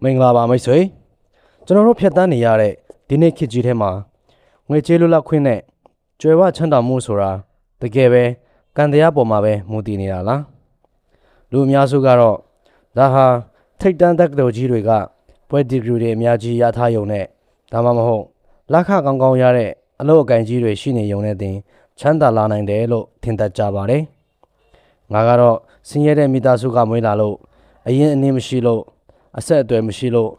မင်္ဂလာပါမိတ်ဆွေကျွန်တော်တို့ဖြတ်တန်းနေရတဲ့ဒီနေ့ခေတ်ကြီးထဲမှာငွေကြေးလွတ်လပ်ခွင့်နဲ့ကြွယ်ဝချမ်းသာမှုဆိုတာတကယ်ပဲကံတရားပေါ်မှာပဲမူတည်နေတာလားလူအများစုကတော့ဒါဟာထိတ်တန်းတက္ကသိုလ်ကြီးတွေကပွဲဒီဂရီတွေအများကြီးရထားရုံနဲ့ဒါမှမဟုတ်လက်ခကောင်းကောင်းရတဲ့အလုပ်အကန့်ကြီးတွေရှိနေရုံနဲ့တင်ချမ်းသာလာနိုင်တယ်လို့ထင်တတ်ကြပါတယ်ငါကတော့ဆင်းရဲတဲ့မိသားစုကမွေးလာလို့အရင်အနည်းမရှိလို့အဆက်အသွယ်မရှိလို့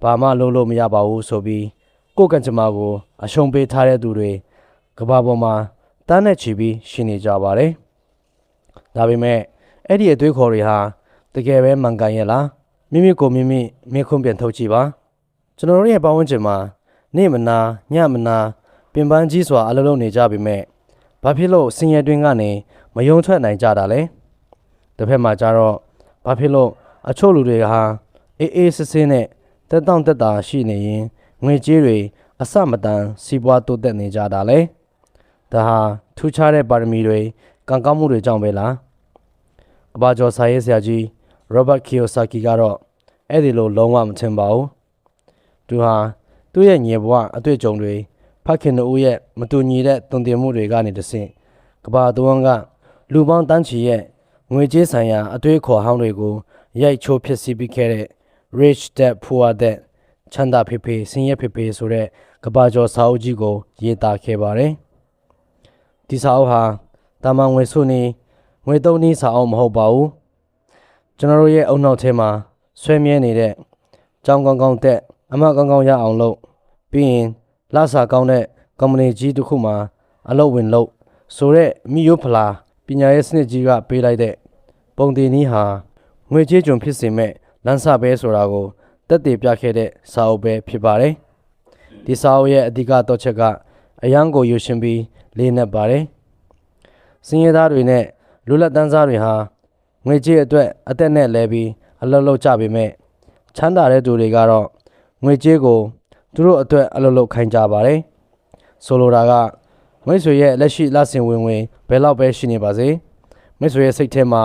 ဘာမှလုပ်လို့မရပါဘူးဆိုပြီးကိုယ့်ကံကြမ္မာကိုအရှုံးပေးထားတဲ့သူတွေကဘာပေါ်မှာတန်းနဲ့ချီပြီးရှိနေကြပါတယ်ဒါပေမဲ့အဲ့ဒီအသွေးခေါ်တွေဟာတကယ်ပဲမှန်ကန်ရဲ့လားမိမိကိုမိမိမေးခွန်းပြန်ထုတ်ကြည့်ပါကျွန်တော်တို့ရဲ့ပတ်ဝန်းကျင်မှာနေ့မနာညမနာပင်ပန်းကြီးစွာအလုပ်လုပ်နေကြပေမဲ့ဘာဖြစ်လို့ဆင်းရဲတွင်းကနေမယုံထွက်နိုင်ကြတာလဲတစ်ဖက်မှာကျတော့ဘာဖြစ်လို့အချို့လူတွေဟာအေးစစ်စစ်နဲ့တက်တောင့်တက်တာရှိနေရင်ငွေကြေးတွေအစမတန်စီးပွားတိုးတက်နေကြတာလဲဒါဟာထူးခြားတဲ့ပါရမီတွေကံကောင်းမှုတွေကြောင့်ပဲလားကဘာကျော်စာရေးဆရာကြီးရောဘတ်ကီယိုဆာကီကတော့အဲ့ဒီလိုလုံးဝမထင်ပါဘူးသူဟာသူ့ရဲ့ငယ်ဘဝအတွေ့အကြုံတွေဖခင်တို့ရဲ့မတူညီတဲ့တုံ့ပြန်မှုတွေကနေတဆင့်ကဘာတဝန်းကလူပေါင်းတန်းချီရဲ့ငွေကြေးဆိုင်ရာအတွေ့အခေါ်ဟောင်းတွေကိုရိုက်ချိုးဖြစ်စီပြီးခဲ့တဲ့ Rich Dad Poor Dad ချမ်းသာဖေဖေဆင်းရဲဖေဖေဆိုတဲ့ကဘာကျော်စာအုပ်ကြီးကိုရေးသားခဲ့ပါတယ်ဒီစာအုပ်ဟာတာမန်ငွေစုနေငွေသုံးနည်းစာအုပ်မဟုတ်ပါဘူးကျွန်တော်တို့ရဲ့အုံနောက်ထဲမှာဆွဲမြဲနေတဲ့ကြောင်းကောင်းကောင်းတဲ့အမကောင်းကောင်းရအောင်လုပ်ပြီးရင်လစာကောင်းတဲ့ကုမ္ပဏီကြီးတစ်ခုမှာအလုပ်ဝင်လုပ်ဆိုတဲ့မိယိုဖလာပညာရေးစနစ်ကြီးကပေးလိုက်တဲ့ပုံတင်နည်းဟာငွေကြေးကျွန်ဖြစ်စေမဲ့လမ်းစာပဲဆိုတာကိုတက်တည်ပြခဲ့တဲ့စာအုပ်ပဲဖြစ်ပါတယ်ဒီစာအုပ်ရဲ့အဓိကတော့ချက်ကအယံကိုယူရှင်ပြီးလေးနက်ပါတယ်စင်ရသားတွေနဲ့လူလက်တန်းစားတွေဟာငွေကြေးအတွက်အသက်နဲ့လဲပြီးအလုပ်လုပ်ကြပေမဲ့ချမ်းသာတဲ့သူတွေကတော့ငွေကြေးကိုသူတို့အတွက်အလုပ်လုပ်ခိုင်းကြပါတယ်ဆိုလိုတာကမိတ်ဆွေရဲ့လက်ရှိလစဉ်ဝင်ဘယ်လောက်ပဲရှိနေပါစေမိတ်ဆွေရဲ့စိတ်ထဲမှာ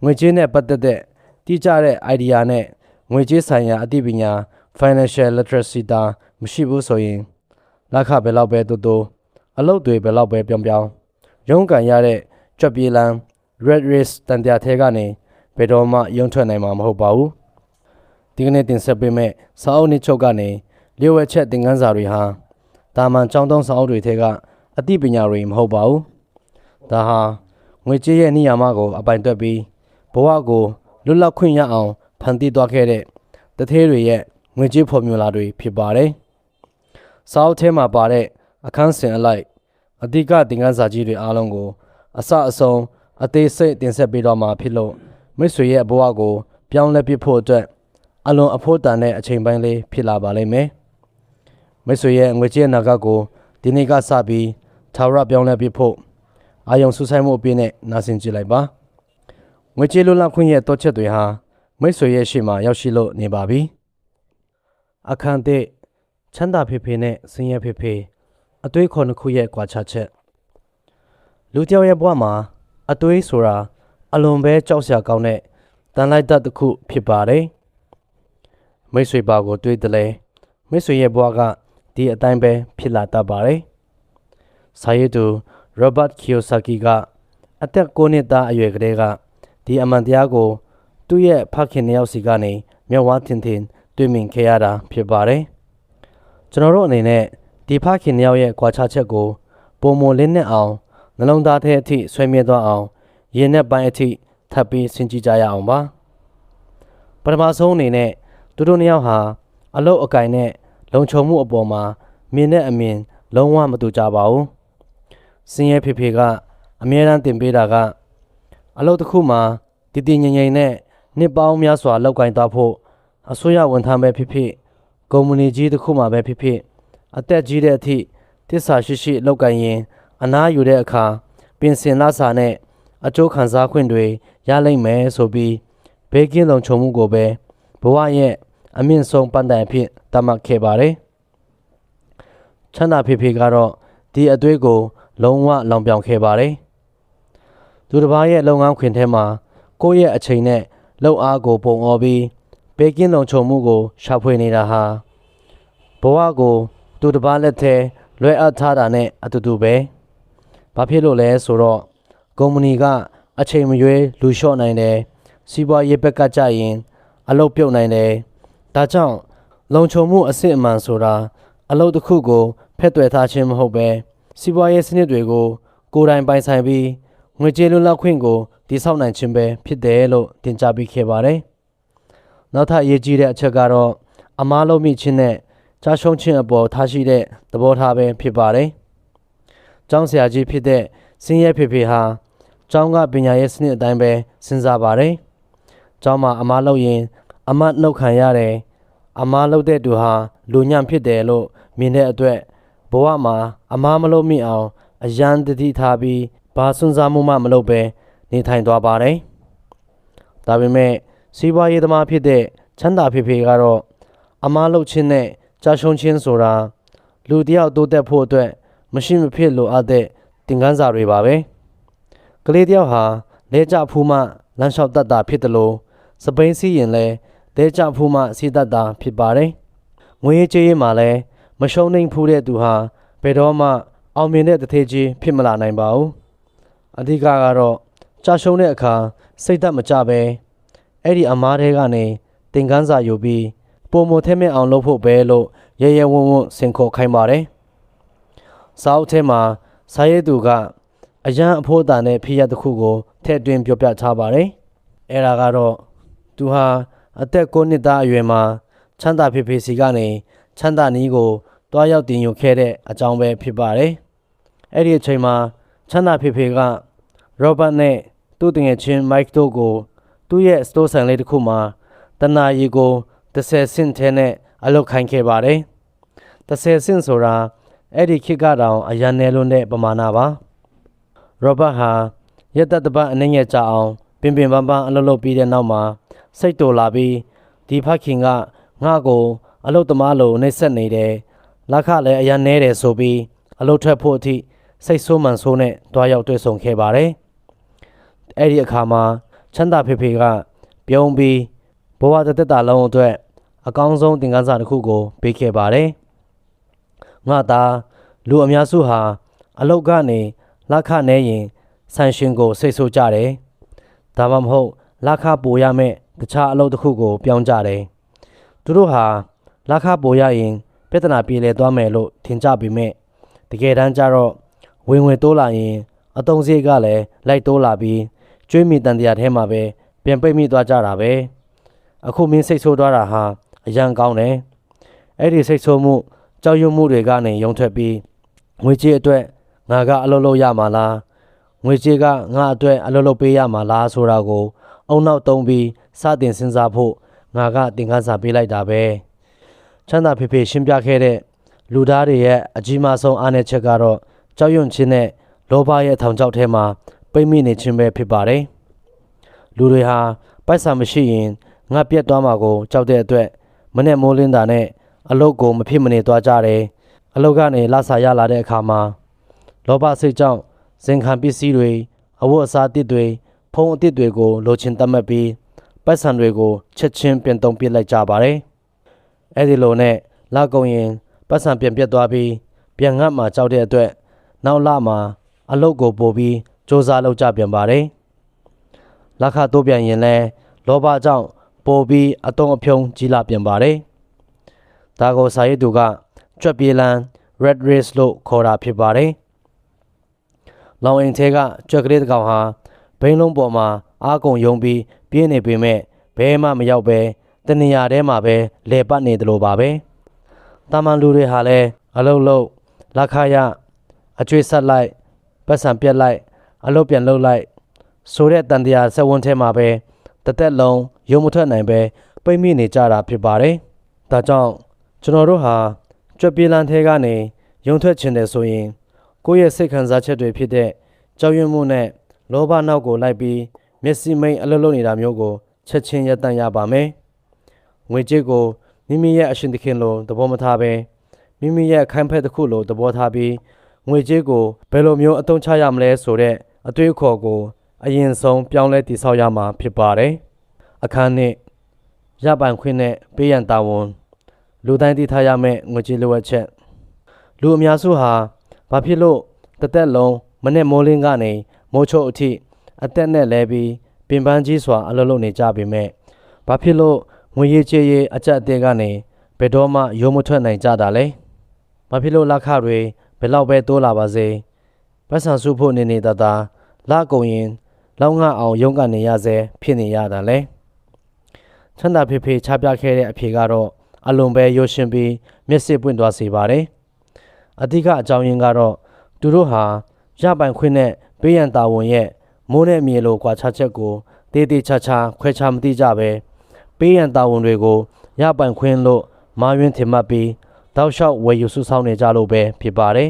ငွေကြေးနဲ့ပတ်သက်တဲ့တိကျတဲ့ idea နဲ့ငွေကြေးဆိုင်ရာအသိပညာ financial literacy တာမရှိဘူးဆိုရင်လက်ခဘယ်လောက်ပဲတိုးအလုပ်တွေဘယ်လောက်ပဲပြောင်းရုန်းကန်ရတဲ့ကြွက်ပြေးလန်း red race တန်တရားထဲကနေဘယ်တော့မှရုံထွက်နိုင်မှာမဟုတ်ပါဘူးဒီကနေ့တင်ဆက်ပေးမယ့်စာအုပ်နှစ်ချုပ်ကနေလျှို့ဝှက်ချက်သင်ခန်းစာတွေဟာတာမန်ကျောင်းသုံးစာအုပ်တွေထဲကအသိပညာတွေမဟုတ်ပါဘူးဒါဟာငွေကြေးရဲ့နိယာမကိုအပိုင်တွက်ပြီးဘဝကိုလွတ်လပ်ခွင့်ရအောင်ဖန်တီးသွားခဲ့တဲ့တထေးတွေရဲ့ငွေကြေးဖော်မြူလာတွေဖြစ်ပါတယ်စာအုပ်ထဲမှာပါတဲ့အခန်းစဉ်အလိုက်အဓိကသင်ခန်းစာကြီးတွေအားလုံးကိုအစအဆုံးအသေးစိတ်တင်ဆက်ပေးတော့မှာဖြစ်လို့မိတ်ဆွေရဲ့ဘဝကိုပြောင်းလဲပြဖို့အတွက်အလွန်အဖို့တန်တဲ့အချိန်ပိုင်းလေးဖြစ်လာပါလိမ့်မယ်မိတ်ဆွေရဲ့ငွေကြေးအနာဂတ်ကိုဒီနေ့ကစပြီးထာဝရပြောင်းလဲပြဖို့အာယုံဆူဆိုင်မှုအပြည့်နဲ့နာဆင်ကြည့်လိုက်ပါငွေကြေးလွတ်လပ်ခွင့်ရဲ့တောချက်တွေဟာမိတ်ဆွေရဲ့ရှေ့မှာရောက်ရှိလို့နေပါပြီအခန်းသစ်ချမ်းသာဖေဖေနဲ့ဆင်းရဲဖေဖေအသွေးခေါ်နှစ်ခုရဲ့ကွာခြားချက်လူတစ်ယောက်ရဲ့ဘဝမှာအသွေးဆိုတာအလွန်ပဲကြောက်စရာကောင်းတဲ့တန်လိုက်တတ်တစ်ခုဖြစ်ပါတယ်မိတ်ဆွေပါကိုတွေးတယ်လဲမိတ်ဆွေရဲ့ဘဝကဒီအတိုင်းပဲဖြစ်လာတတ်ပါတယ်စာရေးသူရောဘတ်ကီယိုဆာကီကအသက်9နှစ်သားအရွယ်ကလေးကဒီအမှန်တရားကိုသူ့ရဲ့ဖခင်နှစ်ယောက်စီကနေမျက်ဝါးထင်ထင်တွေ့မြင်ခဲ့ရတာဖြစ်ပါတယ်ကျွန်တော်တို့အနေနဲ့ဒီဖခင်နှစ်ယောက်ရဲ့ကွာခြားချက်ကိုပုံမလင်းနဲ့အောင်နှလုံးသားထဲအထိဆွဲမြဲသွားအောင်ရင်နဲ့ပိုင်းအထိထပ်ပြီးစဉ်းကြည့်ကြရအောင်ပါပထမဆုံးအနေနဲ့သူတို့နှစ်ယောက်ဟာအလုတ်အကင်နဲ့လုံခြုံမှုအပေါ်မှာမြင်တဲ့အမြင်လုံးဝမတူကြပါဘူးစင်ရဲဖေဖေကအမြဲတမ်းတင်ပေးတာကအလုတ်တစ်ခုမှာတည်တည်ငြိမ်ငြိမ်နဲ့နှစ်ပေါင်းများစွာလောက်ကင်သွားဖို့အစိုးရဝန်ထမ်းပဲဖြစ်ဖြစ်ကုမ္ပဏီကြီးတစ်ခုမှာပဲဖြစ်ဖြစ်အသက်ကြီးတဲ့အထိတစ္ဆာရှိလောက်ကင်ရင်အနားယူတဲ့အခါပင်စင်လစာနဲ့အကျိုးခံစားခွင့်တွေရလိမ့်မယ်ဆိုပြီးဘေးကင်းလုံခြုံမှုကိုပဲဘဝရဲ့အမြင့်ဆုံးပန်းတိုင်အဖြစ်သတ်မှတ်ခဲ့ပါတယ်ချမ်းသာဖေဖေကတော့ဒီအသွေးကိုလုံးဝလောင်ပြောင်ခဲ့ပါတယ်သူတစ်ပါးရဲ့လုပ်ငန်းခွင်ထဲမှာကိုယ့်ရဲ့အချိန်နဲ့လှုပ်အားကိုပုံအော်ပြီး ဘေကင်းလုံခြုံမှုကိုရှာဖွေနေတာဟာဘဝကိုသူတစ်ပါးလက်ထဲလွှဲအပ်ထားတာနဲ့အတူတူပဲ။ဘာဖြစ်လို့လဲဆိုတော့ကုမ္ပဏီကအချိန်မရွေးလူလျှော့နိုင်တယ်။စီးပွားရေးဘက်ကကြရင်အလုပ်ပြုတ်နိုင်တယ်။ဒါကြောင့်လုံခြုံမှုအစစ်အမှန်ဆိုတာအလုပ်တစ်ခုကိုဖက်သွယ်ထားခြင်းမဟုတ်ပဲစီးပွားရေးစနစ်တွေကိုကိုယ်တိုင်ပိုင်ဆိုင်ပြီးငွေကြေးလွတ်လပ်ခွင့်ကိုတည်ဆောက်နိုင်ခြင်းပဲဖြစ်တယ်လို့တင်ပြပေးခဲ့ပါတယ်။နောက်ထပ်အရေးကြီးတဲ့အချက်ကတော့အမားလုံးမိခြင်းနဲ့ကြားရှုံးခြင်းအပေါ်ထားရှိတဲ့သဘောထားပဲဖြစ်ပါတယ်။ကျောင်းဆရာကြီးဖြစ်တဲ့စင်းရဲဖေဖေဟာကျောင်းကပညာရေးစနစ်အတိုင်းပဲစဉ်းစားပါတယ်။ကျောင်းမှာအမားလုပ်ရင်အမတ်နှုတ်ခံရတယ်။အမားလုပ်တဲ့သူဟာလူညံ့ဖြစ်တယ်လို့မြင်တဲ့အတွက်ဘဝမှာအမားမလုပ်မိအောင်အရန်တတိထားပြီးဘာစွန့်စားမှုမှမလုပ်ပဲနေထိုင်သွားပါတယ်။ဒါပေမဲ့စီးပွားရေးသမားဖြစ်တဲ့ချမ်းသာဖေဖေကတော့အမားလုပ်ခြင်းနဲ့ကြားရှုံးခြင်းဆိုတာလူတစ်ယောက်တိုးတက်ဖို့အတွက်မရှိမဖြစ်လိုအပ်တဲ့သင်ခန်းစာတွေပါပဲ။ကလေးတစ်ယောက်ဟာလဲကျဖူးမှလမ်းလျှောက်တတ်တာဖြစ်တယ်လို့စပိန်စီးရင်လဲလဲကျဖူးမှစီးတတ်တာဖြစ်ပါတယ်။ငွေကြေးရေးမှာလဲမရှုံးနိုင်ဖူးတဲ့သူဟာဘယ်တော့မှအောင်မြင်တဲ့တထေးကြီးဖြစ်မလာနိုင်ပါဘူး။အဓိကကတော့ကြားရှုံးတဲ့အခါစိတ်သက်မကြပဲအဲ့ဒီအမားတွေကနေသင်ခန်းစာယူပြီးပုံမထဲမဲ့အောင်လုပ်ဖို့ပဲလို့ရဲရဲဝံ့ဝံ့စင်ခေါ်ခိုင်းပါတယ်။စာအုပ်ထဲမှာစာရေးသူကအရန်အဖို့အတန်နဲ့ဖြစ်ရတစ်ခုကိုထည့်သွင်းပြောပြထားပါတယ်။အဲ့ဒါကတော့သူဟာအသက်9နှစ်သားအရွယ်မှာချမ်းသာဖေဖေစီကနေချမ်းသာနီးကိုတွားရောက်တင်ယူခဲ့တဲ့အကြောင်းပဲဖြစ်ပါတယ်။အဲ့ဒီအချိန်မှာချမ်းသာဖေဖေကရောဘတ်နဲ့သူ့တငယ်ချင်းမိုက်တို့ကိုသူ့ရဲ့စတိုးဆိုင်လေးတစ်ခုမှာတနာရီကို30 ဆင့်ထဲနဲ့အလုပ်ခိုင်းခဲ့ပါတယ်။30 ဆင့်ဆိုတာအဲ့ဒီခေတ်ကတောင်အရန်နယ်လွန်းတဲ့ပမာဏပါ။ရောဘတ်ဟာရက်သက်တပတ်အနေငယ်ကြအောင်ပင်ပင်ပန်းပန်းအလုပ်လုပ်ပြီးတဲ့နောက်မှာစိတ်တူလာပြီးဒီဖခင်ကငါ့ကိုအလုပ်သမားလိုနှိပ်စက်နေတယ်။လက်ခလည်းအရန်နဲတယ်ဆိုပြီးအလုပ်ထွက်ဖို့အထိစိတ်ဆိုးမှန်ဆိုးနဲ့တွားရောက်တွေ့ဆုံခဲ့ပါတယ်။အဲ့ဒီအခါမှာချမ်းသာဖေဖေကပြုံးပြီးဘဝတစ်သက်တာလုံးအတွက်အကောင်းဆုံးသင်ခန်းစာတစ်ခုကိုပေးခဲ့ပါတယ်။ငါသားလူအများစုဟာအလုပ်ကနေလက်ခနဲရင်ဆန်ရှင်ကိုစိတ်ဆိုးကြတယ်။ဒါမှမဟုတ်လက်ခပိုရမဲ့တခြားအလုပ်တစ်ခုကိုပြောင်းကြတယ်။သူတို့ဟာလက်ခပိုရရင်ပြဿနာပြေလည်သွားမယ်လို့ထင်ကြပေမဲ့တကယ်တမ်းကျတော့ဝင်တိုးလာရင်အတုံးစရိတ်ကလည်းလိုက်တိုးလာပြီးကျွေးမိတန်တရားထဲမှာပဲပြန်ပိတ်မိသွားကြတာပဲအခုမင်းစိတ်ဆိုးသွားတာဟာအရန်ကောင်းတယ်အဲ့ဒီစိတ်ဆိုးမှုကြောက်ရွံ့မှုတွေကနေရုံထွက်ပြီးငွေကြေးအတွက်ငါကအလုပ်လုပ်ရမှာလားငွေကြေးကငါအတွက်အလုပ်လုပ်ပေးရမှာလားဆိုတာကိုအုံနောက်တုံးပြီးစတင်စဉ်းစားဖို့ငါကသင်ခန်းစာပေးလိုက်တာပဲချမ်းသာဖေဖေရှင်းပြခဲ့တဲ့လူသားတွေရဲ့အကြီးမားဆုံးအားနည်းချက်ကတော့ကြောက်ရွံ့ခြင်းနဲ့လောဘရဲ့ထောင်ချောက်ထဲမှာပိတ်မိနေခြင်းပဲဖြစ်ပါတယ်လူတွေဟာပိုက်ဆံမရှိရင်ငါပြတ်သွားမှာကိုကြောက်တဲ့အတွက်မနဲ့မိုးလင်းတာနဲ့အလုတ်ကိုမဖြစ်မနေသွားကြတယ်အလုတ်ကနေလဆာရလာတဲ့အခါမှာလောဘစိတ်ကြောင့်ဇင်ခံပစ္စည်းတွေအဝတ်အစားအသစ်တွေဖုံးအသစ်တွေကိုလိုချင်တတ်မှတ်ပြီးပိုက်ဆံတွေကိုချက်ချင်းပြန်သုံးပစ်လိုက်ကြပါတယ်အဲ့ဒီလိုနဲ့လကုန်ရင်ပိုက်ဆံပြန်ပြတ်သွားပြီးပြန်ငတ်မှာကြောက်တဲ့အတွက်နောက်လမှာအလုတ်ကိုပို့ပြီးစ조사လုပ်ကြပြန်ပါတယ်လက်ခတိုးပြန်ရင်လဲလောဘကြောင့်ပို့ပြီးအတုံးအဖြုံးကြီးလာပြန်ပါတယ်ဒါကိုစာရေးသူကကြွက်ပြေးလန်း red race လို့ခေါ်တာဖြစ်ပါတယ်လောင်အိမ်ထဲကကြွက်ကလေးတစ်ကောင်ဟာဘိန်းလုံးပေါ်မှာအားကုန်ယုံပြီးပြင်းနေပေမဲ့ဘဲမှမရောက်ပဲတနေရာထဲမှာပဲလဲပတ်နေတယ်လို့ပါပဲတာမန်လူတွေဟာလဲအလုတ်လုတ်လက်ခရအကျွေးဆက်လိုက်ပတ်စံပြက်လိုက်အလုတ်ပြန်လုတ်လိုက်ဆိုတဲ့တန်တရားဆက်ဝန်းထဲမှာပဲတသက်လုံးရုံမထွက်နိုင်ပဲပိတ်မိနေကြတာဖြစ်ပါတယ်ဒါကြောင့်ကျွန်တော်တို့ဟာကြွက်ပြေးလန်းထဲကနေရုံထွက်ခြင်းတယ်ဆိုရင်ကိုယ့်ရဲ့စိတ်ခံစားချက်တွေဖြစ်တဲ့ကြောက်ရွံ့မှုနဲ့လောဘနောက်ကိုလိုက်ပြီးမျက်စိမိတ်အလုတ်လုတ်နေတာမျိုးကိုချက်ချင်းရပ်တန့်ရပါမယ်ငွေကြေးကိုမိမိရဲ့အရှင်သခင်လိုသဘောမထားပဲမိမိရဲ့ခိုင်းဖက်တစ်ခုလိုသဘောထားပြီးငွေကြေးကိုဘယ်လိုမျိုးအသုံးချရမလဲဆိုတဲ့အတွေးအခေါ်ကိုအရင်ဆုံးပြောင်းလဲတည်ဆောက်ရမှာဖြစ်ပါတယ်အခန်းနဲ့ ရပိုင်ခွင့်နဲ့ပေးရန်တာဝန်လူတိုင်းသိထားရမယ့်ငွေကြေးလိုအပ်ချက်လူအများစုဟာဘာဖြစ်လို့တစ်သက်လုံးမနေ့မိုးလင်းကနေမိုးချုပ်အထိအသက်နဲ့လဲပြီးပင်ပန်းကြီးစွာအလုပ်လုပ်နေကြပေမဲ့ဘာဖြစ်လို့ငွေရေးကြေးရေးအကျပ်အတည်းကနေဘယ်တော့မှရုံးမထွက်နိုင်ကြတာလဲဘာဖြစ်လို့လက်ခတွေဘယ်လောက်ပဲတိုးလာပါစေပတ်စံစုဖို့နေတသာလကုန်ရင်လောက်ငှအောင်ရုန်းကန်နေရစေဖြစ်နေရတာလဲချမ်းသာဖေဖေချပြခဲ့တဲ့အဖြေကတော့အလွန်ပဲရိုးရှင်းပြီးမျက်စိပွင့်သွားစေပါတယ်အဓိကအကြောင်းရင်းကတော့သူတို့ဟာရပိုင်ခွင့်နဲ့ပေးရန်တာဝန်ရဲ့မိုးနဲ့မြေလိုကွာခြားချက်ကိုတေးသေးချာချာခွဲခြားမသိကြပဲပေးရန်တာဝန်တွေကိုရပိုင်ခွင့်လို့မာယွင်းထင်မှတ်ပြီးတောက်လျှောက်ဝယ်ယူစုဆောင်းနေကြလို့ပဲဖြစ်ပါတယ်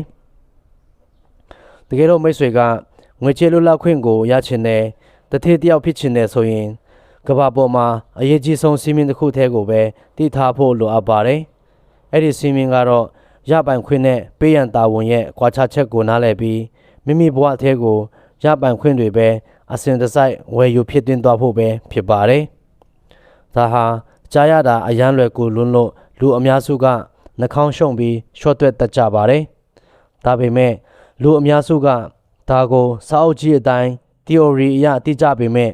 တကယ်တော့မိတ်ဆွေကငွေကြေးလွတ်လပ်ခွင့်ကိုရချင်တယ်တထေးတယောက်ဖြစ်ချင်တယ်ဆိုရင်ကမ္ဘာပေါ်မှာအရေးကြီးဆုံးစီးမင်းတစ်ခုတည်းကိုပဲတည်ထားဖို့လိုအပ်ပါတယ်အဲ့ဒီစီးမင်းကတော့ရပိုင်ခွင့်နဲ့ပေးရန်တာဝန်ရဲ့ကွာခြားချက်ကိုနားလည်ပြီးမိမိဘဝအသေးကိုရပိုင်ခွင့်တွေပဲအစဉ်တစိုက်ဝယ်ယူဖြစ်သွင်းသွားဖို့ပဲဖြစ်ပါတယ်ဒါဟာကြားရတာအရန်လွယ်ကူလွန်းလို့လူအများစုကနှာခေါင်းရှုံပြီးရှော့တွက်တတ်ကြပါတယ်ဒါပေမဲ့လူအများစုကဒါကိုစာအုပ်ကြီးအတိုင်း theory အရသိကြပေမဲ့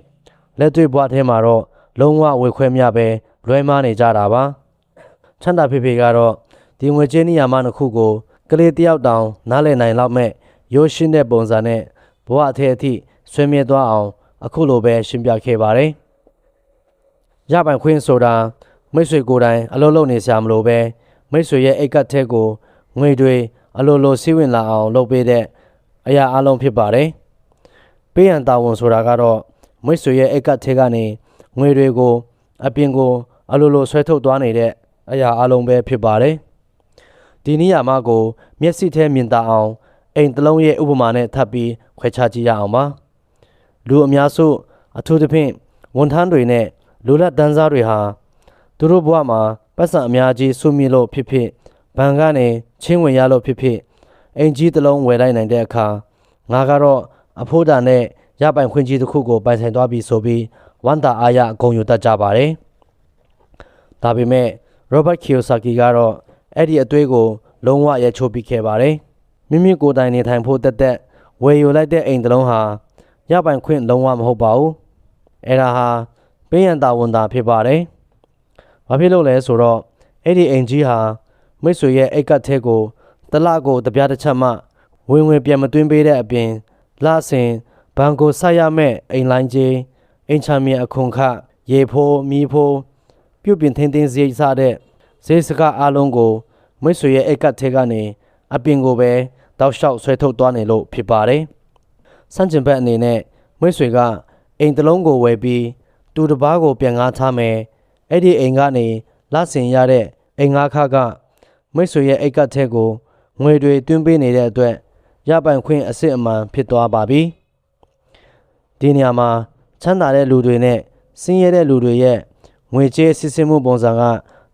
လက်တွေ့ဘဝထဲမှာတော့လုံးဝဝေခွဲမြပဲလွဲမှားနေကြတာပါချမ်းသာဖေဖေကတော့ဒီငွေကြေးနေရာမတစ်ခုကိုကလေးတယောက်တောင်နားလည်နိုင်လောက်မဲ့ရိုးရှင်းတဲ့ပုံစံနဲ့ဘဝအထက်အထိဆွေးမြဲသွားအောင်အခုလိုပဲရှင်းပြခဲ့ပါတယ်ရပိုင်ခွင့်ဆိုတာမိတ်ဆွေကိုယ်တိုင်အလုပ်လုပ်နေစရာမလိုပဲမိတ်ဆွေရဲ့အိတ်ကတ်ထဲကိုငွေတွေအလိုလိုစီးဝင်လာအောင်လုပ်ပေးတဲ့အရာအလုံးဖြစ်ပါတယ်ပေးရန်တာဝန်ဆိုတာကတော့မိတ်ဆွေရဲ့အိတ်ကတ်ထဲကနေငွေတွေကိုအပြင်ကိုအလိုလိုဆွဲထုတ်သွားနေတဲ့အရာအလုံးပဲဖြစ်ပါတယ်ဒီနေရာမှာကိုမျက်စိထဲမြင်သာအောင်အိမ်တစ်လုံးရဲ့ဥပမာနဲ့ထပ်ပြီးခွဲခြားကြည့်ရအောင်ပါလူအများစုအထူးသဖြင့်ဝန်ထမ်းတွေနဲ့လူလက်တန်းစားတွေဟာသူတို့ဘဝမှာပတ်စံအများကြီးစုမိလို့ဖြစ်ဖြစ်ဘဏ်ကနေချင်းဝင်ရလို့ဖြစ်ဖြစ်အိမ်ကြီးတစ်လုံးဝယ်လိုက်နိုင်တဲ့အခါငါကတော့အဖို့တာနဲ့ရပိုင်ခွင့်ကြီးတစ်ခုကိုပိုင်ဆိုင်သွားပြီဆိုပြီးဝမ်းသာအားရအကုန်ယူတတ်ကြပါတယ်ဒါပေမဲ့ရောဘတ်ကီယိုဆာကီကတော့အဲ့ဒီအသွေးကိုလုံးဝရချိုးပစ်ခဲ့ပါတယ်မိမိကိုယ်တိုင်နေထိုင်ဖို့တက်ဝယ်ယူလိုက်တဲ့အိမ်တစ်လုံးဟာရပိုင်ခွင့်လုံးဝမဟုတ်ပါဘူးအဲ့ဒါဟာပေးရန်တာဝန်သာဖြစ်ပါတယ်ဘာဖြစ်လို့လဲဆိုတော့အဲ့ဒီအိမ်ကြီးဟာမိတ်ဆွေရဲ့အိတ်ကတ်ထဲကိုတလကိုတပြားတစ်ချက်မှဝင်ပြန်မသွင်းပေးတဲ့အပြင်လစဉ်ဘဏ်ကိုဆက်ရမဲ့အိမ်လိုင်းကြီးအိမ်ချမ်းမြေအခွန်ခရေဖိုးမီးဖိုးပြုတ်ပြင်ထင်းထင်းစရိတ်စတဲ့ဈေးစကားအလုံးကိုမိတ်ဆွေရဲ့အိတ်ကတ်ထဲကနေအပြင်ကိုပဲတောက်လျှောက်ဆွဲထုတ်သွားနေလို့ဖြစ်ပါတယ်စန့်ကျင်ဘက်အနေနဲ့မိတ်ဆွေကအိမ်တစ်လုံးကိုဝယ်ပြီးတူတစ်ပါးကိုပြန်ငှားထားမယ်အဲ့ဒီအိမ်ကနေလဆင်ရတဲ့အိမ်ငှားခကမိတ်ဆွေရဲ့အိတ်ကတ်ထဲကိုငွေတွေတွင်းပေးနေတဲ့အတွက်ရပိုင်ခွင့်အစစ်အမှန်ဖြစ်သွားပါပြီဒီနေရာမှာချမ်းသာတဲ့လူတွေနဲ့ဆင်းရဲတဲ့လူတွေရဲ့ငွေကြေးစစ်ဆေးမှုပုံစံက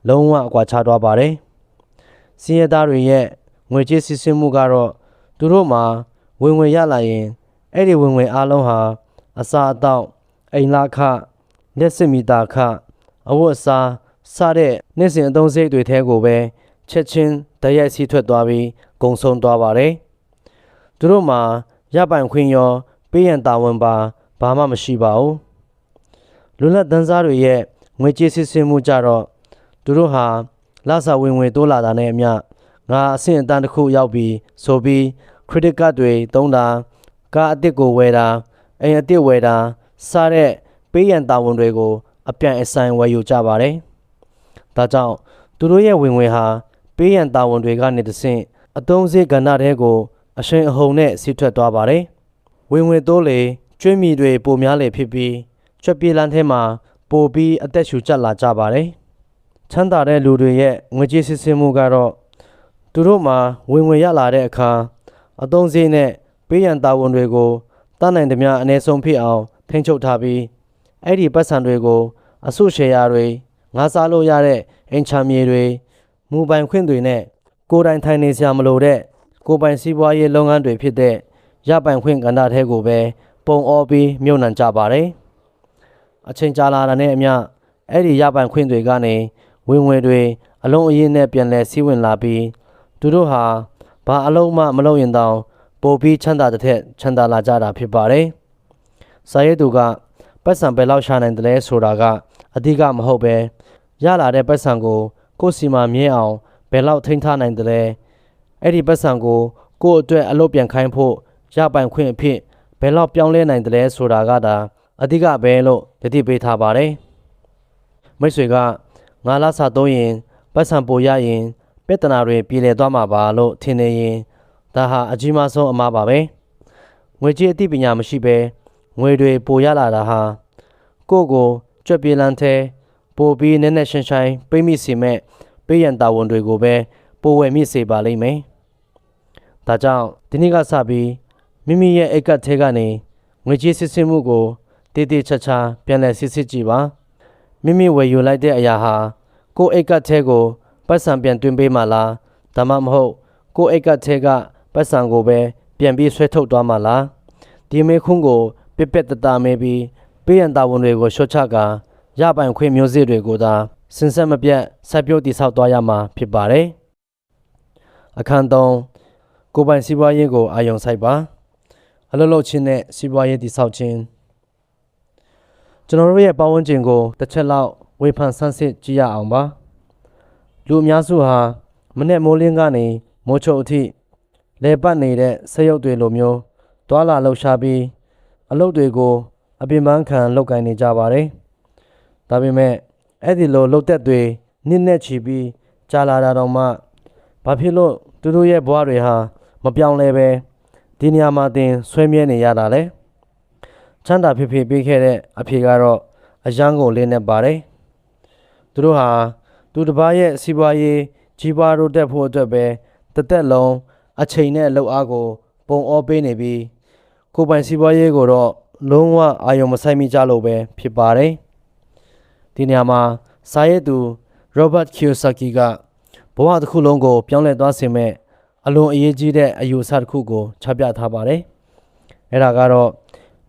လုံးဝအကွာခြားသွားပါတယ်ဆင်းရဲသားတွေရဲ့ငွေကြေးစစ်ဆေးမှုကတော့သူတို့မှာဝင်ရလာရင်အဲ့ဒီဝင်အားလုံးဟာအစာအသောက်အိမ်လခလက်စစ်မီတာခအဝတ်အစားစတဲ့နေ့စဉ်အသုံးစရိတ်တွေထဲကိုပဲချက်ချင်းတရိုက်စီးထွက်သွားပြီးကုန်ဆုံးသွားပါတယ်သူတို့မှာရပိုင်ခွင့်ရောပေးရန်တာဝန်ပါဘာမှမရှိပါဘူးလူလက်တန်းစားတွေရဲ့ငွေကြေးစစ်ဆေးမှုကြတော့သူတို့ဟာလစာဝင်တိုးလာတာနဲ့အမျှငါအဆင့်အတန်းတစ်ခုရောက်ပြီးဆိုပြီး credit card တွေသုံးတာကားအတစ်ကိုဝယ်တာအိမ်အတစ်ဝယ်တာစတဲ့ပေးရန်တာဝန်တွေကိုအပြိုင်အဆိုင်ဝယ်ယူကြပါတယ်ဒါကြောင့်သူတို့ရဲ့ဝင်ဟာပေးရန်တာဝန်တွေကနေတဆင့်အသုံးစရိတ်ကဏ္ဍတွေကိုအရှင်အဟုန်နဲ့စီးထွက်သွားပါတယ်ဝင်တိုးလေကျွေးမြီတွေပိုများလေဖြစ်ပြီးချွတ်ပြေးလန်းထဲမှာပိုပြီးအသက်ရှူကျပ်လာကြပါတယ်ချမ်းသာတဲ့လူတွေရဲ့ငွေကြေးစစ်ဆေးမှုကတော့သူတို့မှာဝင်ရလာတဲ့အခါအသုံးစရိတ်နဲ့ပေးရန်တာဝန်တွေကိုတတ်နိုင်သမျှအနည်းဆုံးဖြစ်အောင်ထိန်းချုပ်ထားပြီးအဲ့ဒီပတ်စံတွေကိုအစုရှယ်ယာတွေငါးစားလို့ရတဲ့အင်ချမ်းမြေတွေမူပိုင်ခွင့်တွေနဲ့ကိုယ်တိုင်ထိုင်နေစရာမလိုတဲ့ကိုယ်ပိုင်စီးပွားရေးလုပ်ငန်းတွေဖြစ်တဲ့ရပိုင်ခွင့်ကဏ္ဍထဲကိုပဲပုံအောပြီးမြုပ်နှံကြပါတယ်အချိန်ကြာလာတာနဲ့အမျှ အဲ့ဒီရပိုင်ခွင့်တွေကနေဝင်ငွေတွေအလုံးအရင်းနဲ့ပြန်လဲစီးဝင်လာပြီးသူတို့ဟာဘာအလုံးမှမလုပ်ရင်တောင်ပိုပြီးချမ်းသာတဲ့ထက်ချမ်းသာလာကြတာဖြစ်ပါတယ်။စာရေးသူကပတ်စံပဲလောက်ရှာနိုင်တယ်လဲဆိုတာကအဓိကမဟုတ်ပဲရလာတဲ့ပတ်စံကိုကိုယ်စီမှာမြဲအောင်ဘယ်လောက်ထိန်းထားနိုင်တယ်လဲအဲ့ဒီပတ်စံကိုကိုယ့်အတွက်အလုပ်ပြန်ခိုင်းဖို့ရပိုင်ခွင့်အဖြစ်ဘယ်လောက်ပြောင်းလဲနိုင်တယ်လဲဆိုတာကဒါအဓိကပဲလို့တတိပေးထားပါတယ်။မိတ်ဆွေကငါလာစာသုံးရင်ပတ်စံပိုရရင်ပြဿနာတွေပြည်လည်သွားမှာပါလို့ထင်နေရင်ဒါဟာအကြီးမားဆုံးအမှားပါပဲ။ငွေကြေးအသိပညာမရှိဘဲငွေတွေပိုရလာတာဟာကိုယ့်ကိုကြွက်ပြေးလန်းတဲ့ပိုပြီးနည်းနည်းရှင်းရှိုင်းပိတ်မိစေမဲ့ပေးရန်တာဝန်တွေကိုပဲပိုဝယ်မိစေပါလိမ့်မယ်။ဒါကြောင့်ဒီနေ့ကစပြီးမိမိရဲ့အိတ်ကတ်ထဲကနေငွေကြေးစစ်ဆေးမှုကိုတည်တည်ချာချာပြန်လည်စစ်ဆေးကြည့်ပါ။မိမိဝယ်ယူလိုက်တဲ့အရာဟာကိုယ့်အိတ်ကတ်ထဲကိုပတ်စံပြန်တွင်ပေးမှလားဒါမှမဟုတ်ကိုယ့်အိတ်ကတ်ထဲကပတ်စံကိုပဲပြန်ပြီးဆွဲထုတ်သွားမှလားဒီမေခွန်းကိုပြက်ပြက်တတမဲပြီးပေးရန်တာဝန်တွေကိုရှော့ချကာရပိုင်ခွင့်မျိုးစေ့တွေကိုသာစင်ဆက်မပြတ်ဆက်ပြုတ်တိဆောက်သွားရမှာဖြစ်ပါတယ်။အခန်း3ကိုယ်ပိုင်စီးပွားရေးကိုအာရုံစိုက်ပါအလုပ်လုပ်ခြင်းနဲ့စီးပွားရေးတိဆောက်ခြင်းကျွန်တော်တို့ရဲ့ပတ်ဝန်းကျင်ကိုတစ်ချက်လောက်ဝေဖန်ဆန်းစစ်ကြည့်ရအောင်ပါလူအများစုဟာမနေ့မိုးလင်းကနေမိုးချုပ်အထိလဲပတ်နေတဲ့စက်ရုပ်တွေလိုမျိုးတွာလာလှုပ်ရှားပြီးအလုပ်တွေကိုအပင်ပန်းခံလုပ်ကိုင်နေကြပါတယ်ဒါပေမဲ့အဲ့ဒီလိုလှုပ်သက်တွေနစ်နဲ့ချီပြီးကြာလာတာတော့မှဘာဖြစ်လို့သူတို့ရဲ့ဘဝတွေဟာမပြောင်းလဲပဲဒီနေရာမှာတင်ဆွဲမြဲနေရတာလဲချမ်းသာဖြစ်ဖြစ်ပြီးခဲ့တဲ့အဖေကတော့အယမ်းကိုလေးနဲ့ပါတယ်သူတို့ဟာသူတစ်ပါးရဲ့စီးပွားရေးကြီးပွားတိုးတက်ဖို့အတွက်ပဲတစ်သက်လုံးအချိန်နဲ့လှုပ်အားကိုပုံအောပေးနေပြီးကိုယ်ပိုင်စီးပွားရေးကိုတော့လုံးဝအာရုံမစိုက်မိကြလို့ပဲဖြစ်ပါတယ်ဒီနေရာမှာစာရေးသူ Robert Kiyosaki ကဘဝတစ်ခုလုံးကိုပြောင်းလဲသွားစေမဲ့အလွန်အရေးကြီးတဲ့အယူအဆတစ်ခုကိုချပြထားပါတယ်အဲ့ဒါကတော့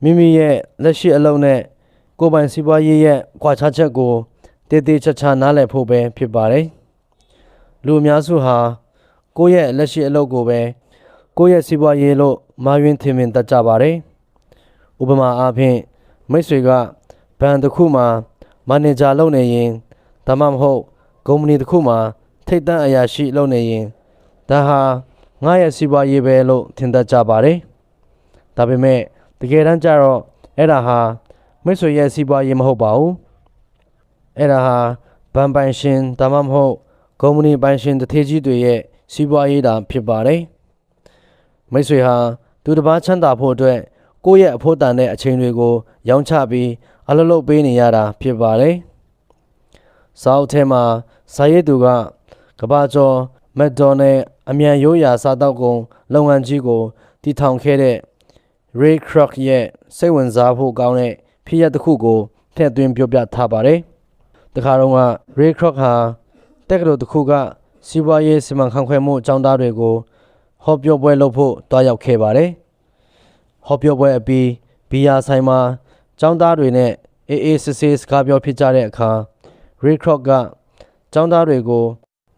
မိမိရဲ့လက်ရှိအလုပ်နဲ့ကိုယ်ပိုင်စီးပွားရေးရဲ့ကွာခြားချက်ကိုတည်တည်ချာချာနားလည်ဖို့ပဲဖြစ်ပါတယ်လူအများစုဟာကိုယ့်ရဲ့လက်ရှိအလုပ်ကိုပဲကိုယ့်ရဲ့စီးပွားရေးလို့မှားယွင်းထင်မြင်တတ်ကြပါတယ်ဥပမာအားဖြင့်မိတ်ဆွေကဘဏ်တစ်ခုမှာမန်နေဂျာလုပ်နေရင်ဒါမှမဟုတ်ကုမ္ပဏီတစ်ခုမှာထိပ်တန်းအရာရှိလုပ်နေရင်ဒါဟာငါရဲ့စီးပွားရေးပဲလို့ထင်တတ်ကြပါတယ်ဒါပေမဲ့တကယ်တမ်းကျတော့အဲ့ဒါဟာမိတ်ဆွေရဲ့စီးပွားရေးမဟုတ်ပါဘူးအဲ့ဒါဟာဘဏ်ပိုင်ရှင်ဒါမှမဟုတ်ကုမ္ပဏီပိုင်ရှင်တထေးကြီးတွေရဲ့စီးပွားရေးတာဖြစ်ပါတယ်မိတ်ဆွေဟာသူတစ်ပါးချမ်းသာဖို့အတွက်ကိုယ့်ရဲ့အဖို့တန်တဲ့အချိန်တွေကိုရောင်းချပြီးအလုပ်လုပ်ပေးနေရတာဖြစ်ပါတယ်စာအုပ်ထဲမှာစာရေးသူကကမ္ဘာကျော်မက်ဒေါနယ်အမြန်ရိုးရာစားတောက်ကုန်လုပ်ငန်းကြီးကိုတည်ထောင်ခဲ့တဲ့ Ray Kroc ရဲ့စိတ်ဝင်စားဖို့ကောင်းတဲ့ဖြစ်ရပ်တစ်ခုကိုထည့်သွင်းပြောပြထားပါတယ်တခါတော့က Ray Kroc ဟာတက္ကသိုလ်တစ်ခုကစီးပွားရေးစီမံခန့်ခွဲမှုအကြောင်းသားတွေကိုဟောပြောပွဲလုပ်ဖို့တွားရောက်ခဲ့ပါတယ်ဟောပြောပွဲအပြီးဘီယာဆိုင်မှာကျောင်းသားတွေနဲ့အေးအေးဆေးဆေးစကားပြောဖြစ်ကြတဲ့အခါ Ray Kroc ကကျောင်းသားတွေကို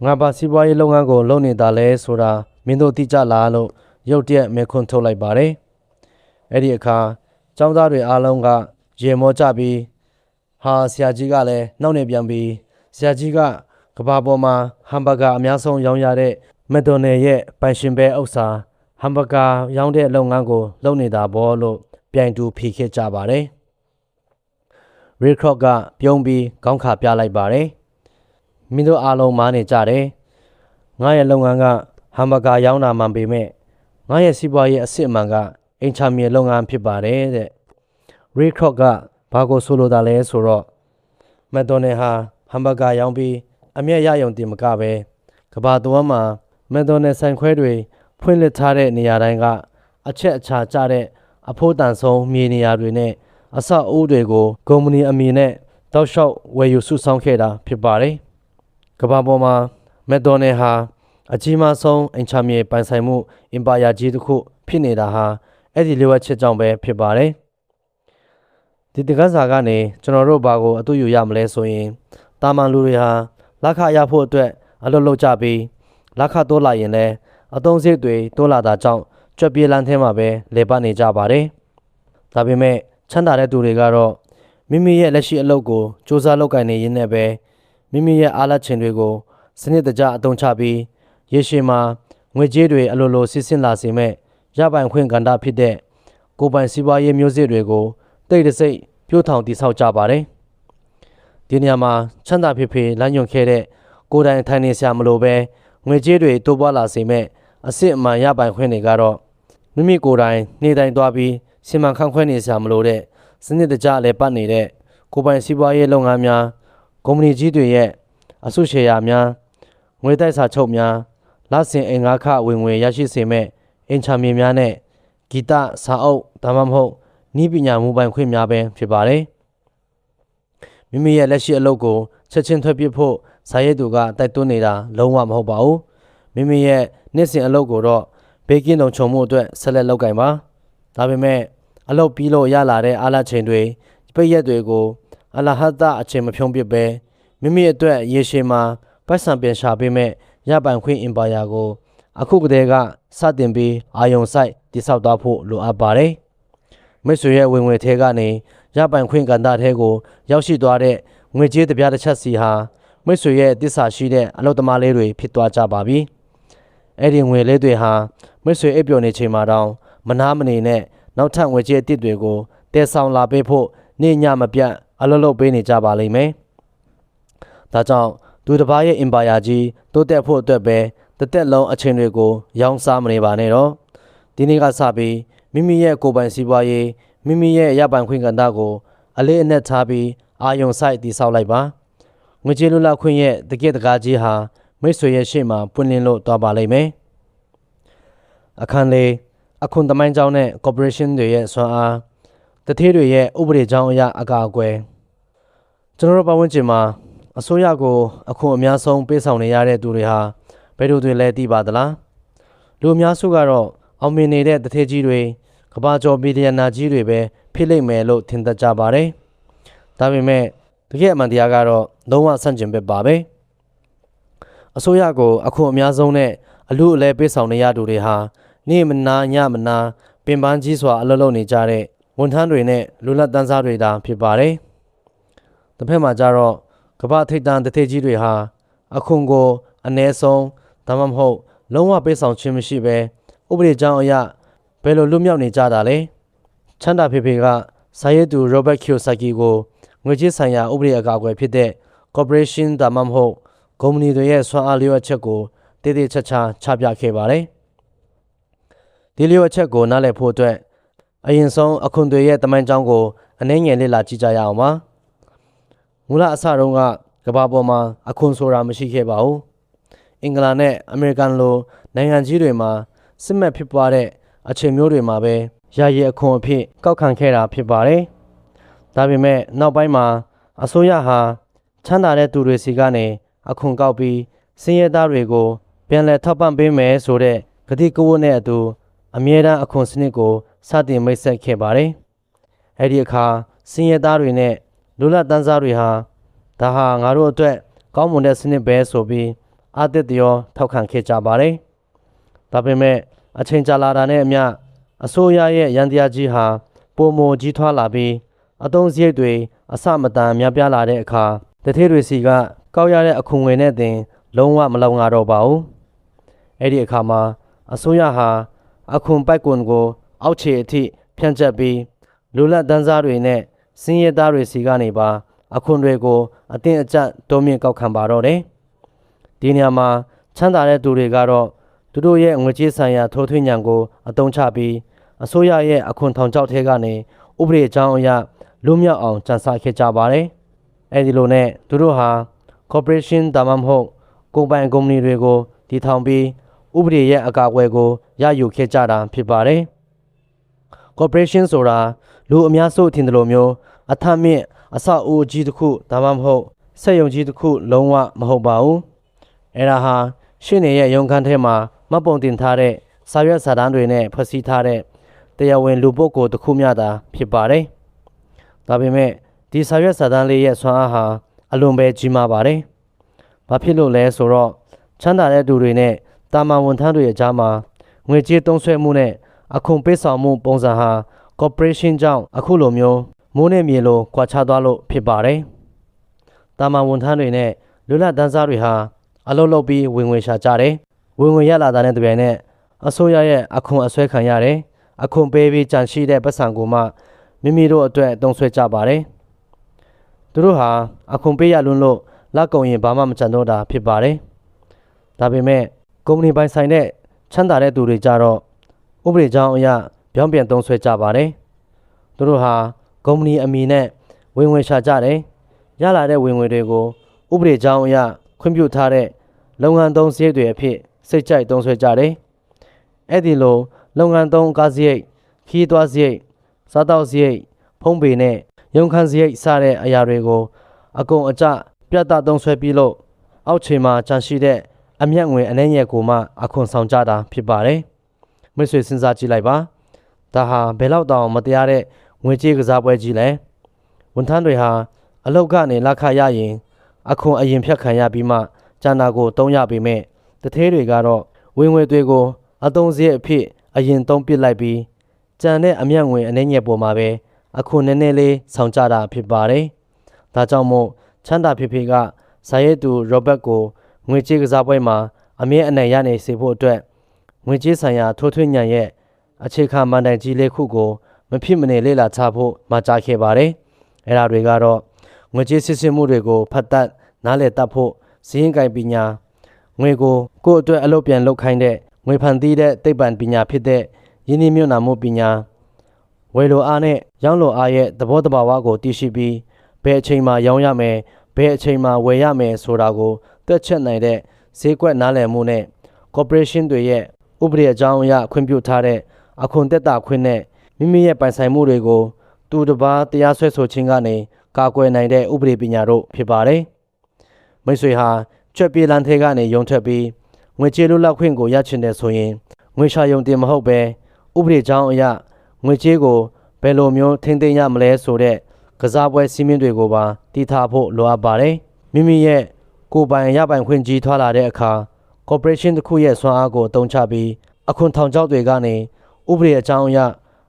ငါဘာစီးပွားရေးလုပ်ငန်းကိုလုပ်နေတာလဲဆိုတာမင်းတို့သိကြလားလို့ရုတ်တရက်မေးခွန်းထုတ်လိုက်ပါတယ်အဲ့ဒီအခါကျောင်းသားတွေအားလုံးကရေမောကြပြီးဟာဆရာကြီးကလည်းနှောက်နေပြန်ပြီးဆရာကြီးကကဘာပေါ်မှာဟမ်ဘာဂါအများဆုံးရောင်းရတဲ့မက်ဒိုနယ်ရဲ့ပိုင်ရှင်ပဲဥစ္စာဟမ်ဘာဂါရောင်းတဲ့လုပ်ငန်းကိုလုပ်နေတာပေါ့လို့ပြိုင်တူဖြေခဲ့ကြပါတယ်။ Ray Kroc ကပြုံးပြီးခေါင်းခါပြလိုက်ပါတယ်။မင်းတို့အားလုံးမားနေကြတယ်။ငါရဲ့လုပ်ငန်းကဟမ်ဘာဂါရောင်းတာမှန်ပေမဲ့ငါရဲ့စီးပွားရေးအစစ်အမှန်ကအင်ချာမြေလုပ်ငန်းဖြစ်ပါတယ်တဲ့။ Ray Kroc ကဘာကိုဆိုလိုတာလဲဆိုတော့မက်ဒိုနယ်ဟာဟမ်ဘာဂါရောင်းပြီးအမျက်ရယုံတင်မကပဲကဘာတဝမ်းမှာမက်ဒိုနယ်ဆိုင်ခွဲတွေဖွင့်လှစ်ထားတဲ့နေရာတိုင်းကအချက်အချာကျတဲ့အဖို့တန်ဆုံးမြေနေရာတွေနဲ့အဆောက်အဦတွေကိုကုမ္ပဏီအမည်နဲ့တောက်လျှောက်ဝယ်ယူစုဆောင်းခဲ့တာဖြစ်ပါတယ်။ကမ္ဘာပေါ်မှာမက်ဒိုနယ်ဟာအကြီးမားဆုံးအင်ချာမြေပိုင်ဆိုင်မှုအင်ပါယာကြီးတစ်ခုဖြစ်နေတာဟာအဲ့ဒီလိုအပ်ချက်ကြောင့်ပဲဖြစ်ပါတယ် ဒီတက္ကစာကနေကျွန်တော်တို့ဘာကိုအတူယူရမလဲဆိုရင်တာမန်လူတွေဟာလက်ခရဖို့အတွက်အလုပ်လုပ်ကြပြီးလက်ခတိုးလာရင်လည်းအသုံးစရိတ်တွေတိုးလာတာကြောင့်ကြွက်ပြေးလန်းထဲမှာပဲလေပတ်နေကြပါတယ်။ဒါပေမဲ့ချမ်းသာတဲ့သူတွေကတော့မိမိရဲ့လက်ရှိအလုပ်ကိုစူးစမ်းလုပ်ကိုင်နေရင်းနဲ့ပဲမိမိရဲ့အားလက်ချိန်တွေကိုစနစ်တကျအသုံးချပြီးရေရှည်မှာငွေကြေးတွေအလိုလိုစစ်ဆင်လာစေမဲ့ရပိုင်ခွင့်ကဏ္ဍဖြစ်တဲ့ကိုယ်ပိုင်စီးပွားရေးမျိုးစစ်တွေကိုတိတ်တဆိတ်ပြို့ထောင်တည်ဆောက်ကြပါတယ်။ဒီနေရာမှာချမ်းသာဖြစ်ဖြစ်လမ်းညွှန်ခဲ့တဲ့ကိုယ်တိုင်ထိုင်နေဆရာမလိုပဲငွေကြေးတွေတိုးပွားလာစေမဲ့အစစ်အမှန်ရပိုင်ခွင့်တွေကတော့မိမိကိုယ်တိုင်နေတိုင်းသွားပြီးစီမံခန့်ခွဲနေဆရာမလိုတဲ့စနစ်တကျလည်းပတ်နေတဲ့ကိုယ်ပိုင်စီးပွားရေးလုပ်ငန်းများကုမ္ပဏီကြီးတွေရဲ့အစုရှယ်ယာများငွေတိုက်စာချုပ်များလစဉ်အင်္ဂါခဝင်ငွေရရှိစေမဲ့အင်ချာမြေများနဲ့ဂီတစာအုပ်ဒါမှမဟုတ်ဤပညာမူပိုင်ခွင့်များပဲဖြစ်ပါတယ်မိမိရဲ့လက်ရှိအလုပ်ကိုချက်ချင်းထွက်ပြဖို့စာရေးသူကတိုက်တွန်းနေတာလုံးဝမဟုတ်ပါဘူးမိမိရဲ့နေ့စဉ်အလုပ်ကိုတော့ဘေးကင်းလုံခြုံမှုအတွက်ဆက်လက်လုပ်ကိုင်ပါဒါပေမဲ့အလုပ်ပြီးလို့ရလာတဲ့အားလက်ချိန်တွေပိတ်ရက်တွေကိုအလဟတ်တအချိန်မဖြုံးပစ်ပဲမိမိအတွက်ရေရှည်မှာပိုက်ဆံပြန်ရှာပေးမဲ့ရပိုင်ခွင့်အင်ပါယာကိုအခုကတည်းကစတင်ပြီးအာယုံစိုက်တိဆောက်သွားဖို့လိုအပ်ပါတယ်မိတ်ဆွေရဲ့ဝင်ငွေထဲကနေရပိုင်ခွင့်ကဏ္ဍထဲကိုရောက်ရှိသွားတဲ့ငွေကြေးတစ်ပြားတစ်ချက်စီဟာမိတ်ဆွေရဲ့တစ္ဆာရှိတဲ့အလုပ်သမားလေးတွေဖြစ်သွားကြပါပြီအဲ့ဒီငွေလေးတွေဟာမိတ်ဆွေအိပ်ပျော်နေချိန်မှာတောင်မနာမနေနဲ့နောက်ထပ်ငွေကြေးအသစ်တွေကိုတည်ဆောင်လာပေးဖို့နေ့ညမပြတ်အလုပ်လုပ်ပေးနေကြပါလိမ့်မယ်ဒါကြောင့်သူတစ်ပါးရဲ့အင်ပါယာကြီးတိုးတက်ဖို့အတွက်ပဲတစ်သက်လုံးအချိန်တွေကိုရောင်းစားမနေပါနဲ့တော့ဒီနေ့ကစပြီးမိမိရဲ့ကိုယ်ပိုင်စီးပွားရေးမိမိရဲ့ရပိုင်ခွင့်ကဏ္ဍကိုအလေးအနက်ထားပြီးအာယုံစိုက်တည်ဆောက်လိုက်ပါငွေကြေးလွတ်လပ်ခွင့်ရဲ့တကယ့်တကားကြီးဟာမိတ်ဆွေရဲ့ရှေ့မှာပွင့်လင်းလို့သွားပါလိမ့်မယ်အခန်းလေးအခွန်သမိုင်းကြောင်းနဲ့ corporation တွေရဲ့ဆွမ်းအားတထေးတွေရဲ့ဥပဒေကြောင်းအရအကာအကွယ်ကျွန်တော်တို့ပတ်ဝန်းကျင်မှာအစိုးရကိုအခွန်အများဆုံးပေးဆောင်နေရတဲ့သူတွေဟာဘယ်လိုတွေလဲသိပါသလားလူအများစုကတော့အောင်မြင်နေတဲ့တထေးကြီးတွေကဘာကျော်ဘီလီယံနာကြီးတွေပဲဖြစ်လိမ့်မယ်လို့ထင်တတ်ကြပါတယ်ဒါပေမဲ့တကယ်အမှန်တရားကတော့လုံးဝဆန့်ကျင်ဘက်ပါပဲအစိုးရကိုအခွန်အများဆုံးနဲ့အလူအလဲပေးဆောင်နေရသူတွေဟာနေ့မနာညမနာပင်ပန်းကြီးစွာအလုပ်လုပ်နေကြတဲ့ဝန်ထမ်းတွေနဲ့လူလက်တန်းစားတွေသာဖြစ်ပါတယ်တစ်ဖက်မှာကျတော့ကမ္ဘာထိပ်တန်းတထေးကြီးတွေဟာအခွန်ကိုအ ਨੇ ဆုံးဒါမှမဟုတ်လုံးဝပေးဆောင်ခြင်းမရှိဘဲဥပဒေကြောင်းအရဘယ်လိုလွတ်မြောက်နေကြတာလဲချမ်းသာဖေဖေကစာရေးသူ Robert Kiyosaki ကိုငွေကြေးဆိုင်ရာဥပဒေအကာအကွယ်ဖြစ်တဲ့ corporation ဒါမှမဟုတ်ကုမ္ပဏီတွေရဲ့ဆွမ်းအားလျော့ချက်ကိုတည်တည်ချာချာချပြခဲ့ပါတယ်ဒီလျော့ချက်ကိုနားလည်ဖို့အတွက်အရင်ဆုံးအခွန်တွေရဲ့တမိုင်းကြောင်းကိုအနည်းငယ်လေ့လာကြည့်ကြရအောင်ပါမူလအစတုန်းကကမ္ဘာပေါ်မှာအခွန်ဆိုတာမရှိခဲ့ပါဘူးအင်္ဂလန်နဲ့အမေရိကန်လိုနိုင်ငံကြီးတွေမှာစစ်မှတ်ဖြစ်ပွားတဲ့အချိန်မျိုးတွေမှာပဲယာယီအခွန်အဖြစ်ကောက်ခံခဲ့တာဖြစ်ပါတယ်ဒါပေမဲ့နောက်ပိုင်းမှာအစိုးရဟာချမ်းသာတဲ့သူတွေစီကနေအခွန်ကောက်ပြီးစင်းရဲသားတွေကိုပြန်လည်ထောက်ပံ့ပေးမယ်ဆိုတဲ့ကတိကဝတ်နဲ့အတူအမြဲတမ်းအခွန်စနစ်ကိုစတင်မိတ်ဆက်ခဲ့ပါတယ်အဲ့ဒီအခါစင်းရဲသားတွေနဲ့လူလက်တန်းစားတွေဟာဒါဟာငါတို့အတွက်ကောင်းမွန်တဲ့စနစ်ပဲဆိုပြီးအာသစ်တရားထောက်ခံခဲ့ကြပါတယ်ဒါပေမဲ့အချိန်ကြာလာတာနဲ့အမျှအစိုးရရဲ့ရန်တရားကြီးဟာပုံမကြီးထွားလာပြီးအသုံးစရိတ်တွေအစမတန်များပြားလာတဲ့အခါတထေးတွေစီကကောက်ရတဲ့အခွန်ငွေနဲ့တင်လုံးဝမလုံငါတော့ပါဘူးအဲ့ဒီအခါမှာအစိုးရဟာအခွန်ပိုက်ကွန်ကိုအောက်ခြေအထိဖြန့်ကျက်ပြီးလူလက်တန်းစားတွေနဲ့စင်းရဲသားတွေစီကနေပါအခွန်တွေကိုအတင်းအကျပ်တိုးမြင့်ကောက်ခံပါတော့တယ်ဒီနေရာမှာချမ်းသာတဲ့သူတွေကတော့သူတို့ရဲ့ငွေကြေးဆိုင်ရာထိုးထွင်းဉာဏ်ကိုအသုံးချပြီးအစိုးရရဲ့အခွန်ထောင်ချောက်ထဲကနေဥပဒေအကြောင်းအရလွတ်မြောက်အောင်ကြံစည်ခဲ့ကြပါတယ်အဲဒီလိုနဲ့သူတို့ဟာ corporation ဒါမှမဟုတ်ကုန်ပိုင်ကုမ္ပဏီတွေကိုတည်ထောင်ပြီးဥပဒေရဲ့အကာအကွယ်ကိုရယူခဲ့ကြတာဖြစ်ပါတယ် corporation ဆိုတာလူအများစုထင်တယ်လို့မျိုးအထက်မြင့်အဆောက်အဦကြီးတစ်ခုဒါမှမဟုတ်စက်ရုံကြီးတစ်ခုလုံးဝမဟုတ်ပါဘူးအဲ့ဒါဟာရှင်းနေရဲ့ရုံခန်းထဲမှာမှတ်ပုံတင်ထားတဲ့စာရွက်စာတမ်းတွေနဲ့ဖွဲ့စည်းထားတဲ့တရားဝင်လူပုဂ္ဂိုလ်တစ်ခုမျှသာဖြစ်ပါတယ် ဒါပေမဲ့ဒီစာရွက်စာတမ်းလေးရဲ့ဆွမ်းအားဟာအလွန်ပဲကြီးမားပါတယ်။ဘာဖြစ်လို့လဲဆိုတော့ချမ်းသာတဲ့သူတွေနဲ့တာမန်ဝန်ထမ်းတွေအကြားမှာငွေကြေးသုံးစွဲမှုနဲ့အခွန်ပေးဆောင်မှုပုံစံဟာ corporation ကြောင့်အခုလိုမျိုးမိုးနဲ့မြေလိုကွာခြားသွားလို့ဖြစ်ပါတယ်။တာမန်ဝန်ထမ်းတွေနဲ့လူလတ်တန်းစားတွေဟာအလုပ်လုပ်ပြီးဝင်ငွေရှာကြတယ်။ဝင်ငွေရလာတဲ့တပြိုင်နက်အစိုးရရဲ့အခွန်အဆွဲခံရတယ်။အခွန်ပေးပြီးကြန့်ရှိတဲ့ပတ်စံကိုမှမိမိတို့အတွက်သုံးစွဲကြပါတယ်။သူတို့ဟာအခွန်ပေးရလွန်းလို့လက်ကုံရင်ဘာမှမကြံတော့တာဖြစ်ပါတယ်။ဒါပေမဲ့ကုမ္ပဏီပိုင်ဆိုင်တဲ့ချမ်းသာတဲ့သူတွေကြတော့ဥပဒေကြောင်းအရပြောင်းပြန်သုံးစွဲကြပါတယ်။သူတို့ဟာကုမ္ပဏီအမည်နဲ့ဝင်ငွေရှာကြတယ်။ရလာတဲ့ဝင်ငွေတွေကိုဥပဒေကြောင်းအရခွင့်ပြုထားတဲ့လုပ်ငန်းသုံးစရိတ်တွေအဖြစ်စိတ်ကြိုက်သုံးစွဲကြတယ်။အဲ့ဒီလိုလုပ်ငန်းသုံးကားစရိတ်ခီးသွားစရိတ်စားတောက်စရိတ်ဖုံးပေနဲ့ရုံခန်းစရိတ်စတဲ့အရာတွေကိုအကုန်အကျပြတ်သားသုံးစွဲပြီးလို့အောက်ခြေမှာကြန့်ရှိတဲ့အမျက်ငွေအနှဲငယ်ကိုမှအခွန်ဆောင်ကြတာဖြစ်ပါတယ်။မိတ်ဆွေစဉ်းစားကြည့်လိုက်ပါ။ဒါဟာဘယ်လောက်တောင်မတရားတဲ့ငွေကြေးကစားပွဲကြီးလဲ။ဝန်ထမ်းတွေဟာအလုပ်ကနေလက်ခရရင်အခွန်အရင်ဖြတ်ခံရပြီးမှကျန်တာကိုတုံးရပေမဲ့တထဲတွေကတော့ဝင်ငွေတွေကိုအသုံးစရိတ်အဖြစ်အရင်သုံးပစ်လိုက်ပြီးကျန်တဲ့အမျက်ငွေအနှဲငယ်ပေါ်မှာပဲအခွန်နည်းနည်းလေးဆောင်ကြတာဖြစ်ပါတယ်။ဒါကြောင့်မို့ချမ်းသာဖေဖေကဇာရဲသူရောဘတ်ကိုငွေကြေးကစားပွဲမှာအမြဲအနိုင်ရနေစေဖို့အတွက်ငွေကြေးဆိုင်ရာထိုးထွင်းဉာဏ်ရဲ့အခြေခံမန်တိုင်ကြီးလေးခုကိုမဖြစ်မနေလေ့လာချဖို့မှာကြားခဲ့ပါတယ်။အဲ့ဒါတွေကတော့ငွေကြေးစစ်ဆေးမှုတွေကိုဖတ်တတ်နားလည်တတ်ဖို့စည်းရင်းကိုင်ပညာငွေကိုကိုယ့်အတွက်အလုပ်ပြန်လုပ်ခိုင်းတဲ့ငွေဖန်တီးတဲ့သိပ္ပံပညာဖြစ်တဲ့ယင်းနှိမ့်မြုပ်နှံမှုပညာဝယ်လိုအားနဲ့ရောင်းလိုအားရဲ့သဘောတဘာဝကိုသိရှိပြီးဘယ်အချိန်မှာရောင်းရမယ်ဘယ်အချိန်မှာဝယ်ရမယ်ဆိုတာကိုတွက်ချက်နိုင်တဲ့ဈေးကွက်နားလည်မှုနဲ့ corporation တွေရဲ့ဥပဒေအကြောင်းအရခွင့်ပြုထားတဲ့အခွန်သက်သာခွင့်နဲ့မိမိရဲ့ပိုင်ဆိုင်မှုတွေကိုသူတစ်ပါးတရားစွဲဆိုခြင်းကနေကာကွယ်နိုင်တဲ့ဥပဒေပညာတို့ဖြစ်ပါတယ်။မိတ်ဆွေဟာကြွက်ပြေးလန်းထဲကနေရုံထွက်ပြီးငွေကြေးလွတ်လပ်ခွင့်ကိုရချင်တယ်ဆိုရင်ငွေရှာရုံတင်မဟုတ်ပဲဥပဒေကြောင်းအရငွေကြေးကိုဘယ်လိုမျိုးထိန်းသိမ်းရမလဲဆိုတဲ့ကစားပွဲစည်းမျဉ်းတွေကိုပါတည်ထားဖို့လိုအပ်ပါတယ်။မိမိရဲ့ကိုယ်ပိုင်ရပိုင်ခွင့်ကြီးထွားလာတဲ့အခါ corporation တစ်ခုရဲ့ဆွမ်းအားကိုအသုံးချပြီးအခွန်ထောင်ချောက်တွေကနေဥပဒေအကြောင်းအရ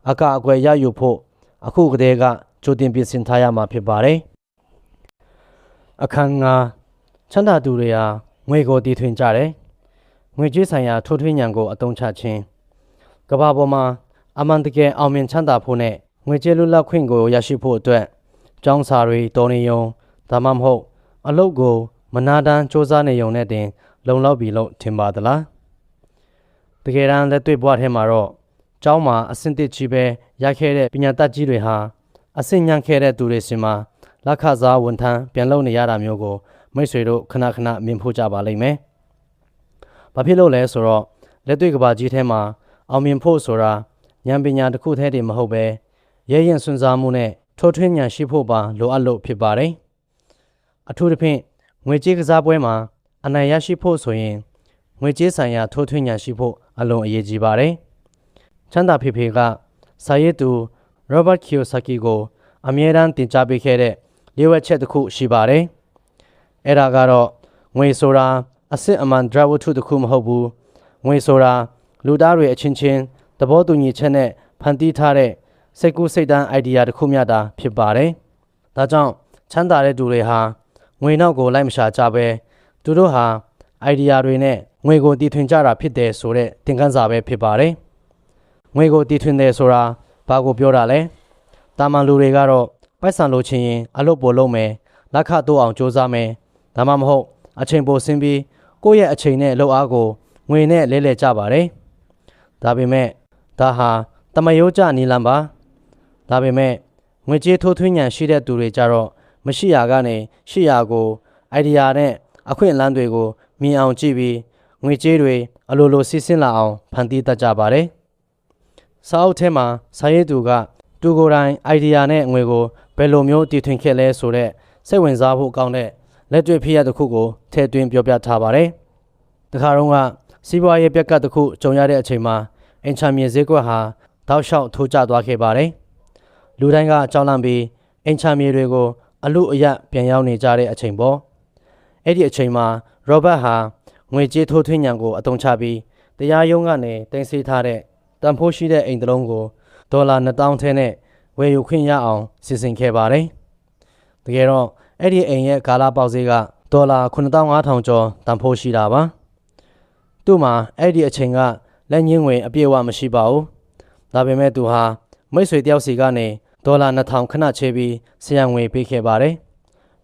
အကာအကွယ်ရယူဖို့အခုကတည်းကကြိုတင်ပြင်ဆင်ထားရမှာဖြစ်ပါတယ်။အခန်း၅ချမ်းသာသူတွေဟာငွေကိုတည်ထွင်ကြတယ်။ငွေကြေးဆိုင်ရာထိုးထွင်းဉာဏ်ကိုအသုံးချခြင်းကမ္ဘာပေါ်မှာအမှန်တကယ်အောင်မြင်ချမ်းသာဖို့နဲ့ငွေကြေးလွတ်လပ်ခွင့်ကိုရရှိဖို့အတွက်ကျောင်းစာတွေတော်နေုံဒါမှမဟုတ်အလုပ်ကိုမနာတမ်းစ조사နေုံနဲ့တင်လုံလောက်ပြီလို့ထင်ပါသလားတကယ်တမ်းလက်တွေ့ဘဝထဲမှာတော့ကျောင်းမှာအဆင့်တစ်ကြီးပဲရခဲ့တဲ့ပညာတတ်ကြီးတွေဟာအဆင့်ညံ့ခဲ့တဲ့သူတွေစီမှာလက်ခစားဝန်ထမ်းပြန်လုပ်နေရတာမျိုးကိုမိတ်ဆွေတို့ခဏခဏမြင်ဖို့ကြပါလိမ့်မယ်။ဘာဖြစ်လို့လဲဆိုတော့လက်တွေ့ကဘာကြီးထဲမှာအောင်မြင်ဖို့ဆိုတာဉာဏ်ပညာတစ်ခုတည်းတည်းမဟုတ်ပဲရဲရင်စွန့်စားမှုနဲ့ထိုးထွင်းဉာဏ်ရှိဖို့ပါလိုအပ်လို့ဖြစ်ပါတယ်။အထူးသဖြင့်ငွေကြေးကစားပွဲမှာအနိုင်ရရှိဖို့ဆိုရင်ငွေကြေးဆိုင်ရာထိုးထွင်းဉာဏ်ရှိဖို့အလွန်အရေးကြီးပါတယ်။ချမ်းသာဖေဖေကစာရေးသူရောဘတ်ကီယိုဆာကီကိုအမြဲတမ်းတင်ကြားပေးခဲ့တဲ့လျှို့ဝှက်ချက်တစ်ခုရှိပါတယ်။အဲ့ဒါကတော့ငွေဆိုတာအစစ်အမှန်ဒရဝတ္ထုတစ်ခုမဟုတ်ဘူး။ငွေဆိုတာလူသားတွေအချင်းချင်းသဘောတူညီချက်နဲ့ဖန်တီးထားတဲ့စိတ်ကူးစိတ်တမ်းအိုင်ဒီယာတစ်ခုမျှတာဖြစ်ပါတယ်။ဒါကြောင့်ချမ်းသာတဲ့သူတွေဟာငွေနောက်ကိုလိုက်မရှာကြပဲသူတို့ဟာအိုင်ဒီယာတွေနဲ့ငွေကိုတည်ထွင်ကြတာဖြစ်တယ်ဆိုတဲ့သင်ခန်းစာပဲဖြစ်ပါတယ်။ငွေကိုတည်ထွင်တယ်ဆိုတာဘာကိုပြောတာလဲ။တာမန်လူတွေကတော့ပိုက်ဆံလိုချင်ရင်အလုပ်ပို့လုပ်မယ်လက်ခတိုးအောင်စ조사မယ်ဒါမှမဟုတ်အချိန်ပိုဆင်းပြီးကိုယ့်ရဲ့အချိန်နဲ့လုပ်အားကိုငွေနဲ့လဲလှယ်ကြပါတယ်။ဒါပေမဲ့ဒါဟာတမယိုးကြနီလန်ပါဒါပေမဲ့ငွေကြေးထိုးထွင်းဉာဏ်ရှိတဲ့သူတွေကြတော့မရှိရာကနေရှိရာကိုအိုင်ဒီယာနဲ့အခွင့်အလမ်းတွေကိုမြင်အောင်ကြည့်ပြီးငွေကြေးတွေအလိုလိုစီးဆင်းလာအောင်ဖန်တီးတတ်ကြပါတယ်။စာအုပ်ထဲမှာစာရေးသူကသူကိုယ်တိုင်အိုင်ဒီယာနဲ့ငွေကိုဘယ်လိုမျိုးတည်ထွင်ခဲ့လဲဆိုတဲ့စိတ်ဝင်စားဖို့ကောင်းတဲ့လက်တွေ့ဖြစ်ရတစ်ခုကိုထည့်သွင်းပြောပြထားပါတယ်။တခါတော့ကစီးပွားရေးပြက်ကတ်တစ်ခုကြုံရတဲ့အချိန်မှာအင်ချာမြေဈေးကွက်ဟာတောက်လျှောက်ထိုးကျသွားခဲ့ပါတယ်။လူတိုင်းကကြောက်လန့်ပြီး အိမ်ချမြေတွေကိုအလူအယက်ပြန်ရောက်နေကြတဲ့အချိန်ပေါ့အဲ့ဒီအချိန်မှာရောဘတ်ဟာငွေကြေးထိုးထွင်းညံကိုအသုံးချပြီးတရားရုံးကနေတင်စီထားတဲ့တန်ဖိုးရှိတဲ့အိမ်တစ်လုံးကိုဒေါ်လာ2000ထဲနဲ့ဝယ်ယူခွင့်ရအောင်စီစဉ်ခဲ့ပါတယ်တကယ်တော့အဲ့ဒီအိမ်ရဲ့ကာလပေါက်ဈေးကဒေါ်လာ9500ကျော်တန်ဖိုးရှိတာပါသူ့မှာအဲ့ဒီအချိန်ကလက်ညှင်းငွေအပြည့်အဝမရှိပါဘူးဒါပေမဲ့သူဟာမိတ်ဆွေတယောက်စီကနေဒေါ်လာ2000ခဏချေးပြီးဆရာငွေပေးခဲ့ပါတယ်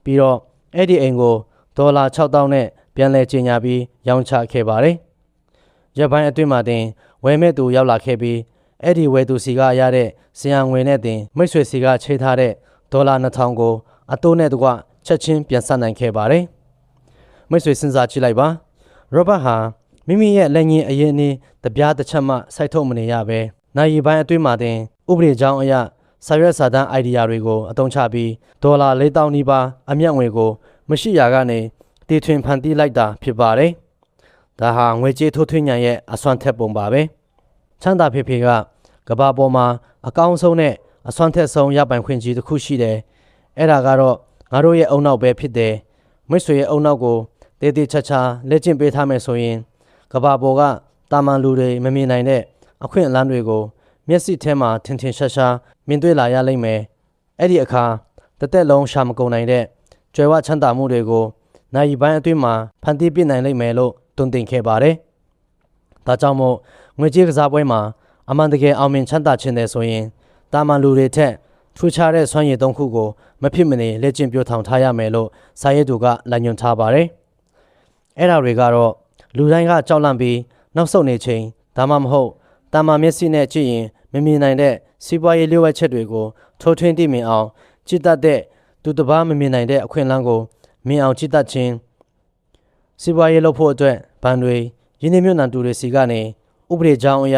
ပြီးတော့အဲ့ဒီအိမ်ကိုဒေါ်လာ6000နဲ့ပြန်လည်ကြေညာပြီးရောင်းချခဲ့ပါတယ်ရက်ပိုင်းအတွင်းမှာတင်ဝယ်မဲ့သူရောက်လာခဲ့ပြီးအဲ့ဒီဝယ်သူစီကရတဲ့ဆရာငွေနဲ့တင်မိတ်ဆွေစီကချေးထားတဲ့ဒေါ်လာ2000ကိုအတိုးနဲ့တကွချက်ချင်းပြန်ဆပ်နိုင်ခဲ့ပါတယ်မိတ်ဆွေစဉ်းစားကြည့်လိုက်ပါရောဘတ်ဟာမိမိရဲ့လက်ညှိအရင်အနည်းတပြားတစ်ချက်မှစိုက်ထုတ်မနေရပဲနိုင်ရီပိုင်းအတွင်းမှာတင်ဥပဒေကြောင်းအရစာရွက်စာတမ်းအိုင်ဒီယာတွေကိုအသုံးချပြီးဒေါ်လာ4000နီးပါးအမြတ်ငွေကိုမရှိရာကနေတည်ထွင်ဖန်တီးလိုက်တာဖြစ်ပါတယ်ဒါဟာငွေကြေးထိုးထွင်းညံရဲ့အစွမ်းထက်ပုံပါပဲချမ်းသာဖေဖေကကဘာပေါ်မှာအကောင်းဆုံးနဲ့အစွမ်းထက်ဆုံးရပိုင်ခွင့်ကြီးတစ်ခုရှိတယ်အဲ့ဒါကတော့ငါတို့ရဲ့အုံနောက်ပဲဖြစ်တယ်မိတ်ဆွေရဲ့အုံနောက်ကိုတေးသေးချာချာလက်ကျင့်ပေးထားမယ်ဆိုရင်ကဘာပေါ်ကတာမန်လူတွေမမြင်နိုင်တဲ့အခွင့်အလမ်းတွေကိုမျက်စိထဲမှာထင်ထင်ရှားရှားမြင်တွေ့လာရလိမ့်မယ်အဲ့ဒီအခါတစ်သက်လုံးရှာမကုန်နိုင်တဲ့ကြွယ်ဝချမ်းသာမှုတွေကိုနိုင်ပိုင်းအတွင်းမှာဖန်တီးပြနိုင်လိမ့်မယ်လို့တွင်တင်ခဲ့ပါတယ်ဒါကြောင့်မို့ငွေကြေးကစားပွဲမှာအမှန်တကယ်အောင်မြင်ချမ်းသာခြင်းတဲ့ဆိုရင်တာမန်လူတွေထက်ထူးခြားတဲ့စွမ်းရည်သုံးခုကိုမဖြစ်မနေလက်ကျင့်ပြထောင်ထားရမယ်လို့စာရေးသူကလမ်းညွှန်ထားပါတယ်အဲ့ဒါတွေကတော့လူတိုင်းကကြောက်လန့်ပြီးနောက်ဆုတ်နေချိန်ဒါမှမဟုတ်တာမန်မျက်စိနဲ့ကြည့်ရင်မမြင်နိုင်တဲ့စီးပွားရေးလျှို့ဝှက်ချက်တွေကိုထိုးထွင်းသိမြင်အောင်ကြည်တတ်တဲ့သူတစ်ပါးမမြင်နိုင်တဲ့အခွင့်အလမ်းကိုမြင်အောင်ကြည်တတ်ခြင်းစီးပွားရေးလုပ်ဖို့အတွက်ဘဏ်တွေရင်းနှီးမြှုပ်နှံသူတွေစီကနေဥပဒေကြောင်းအရ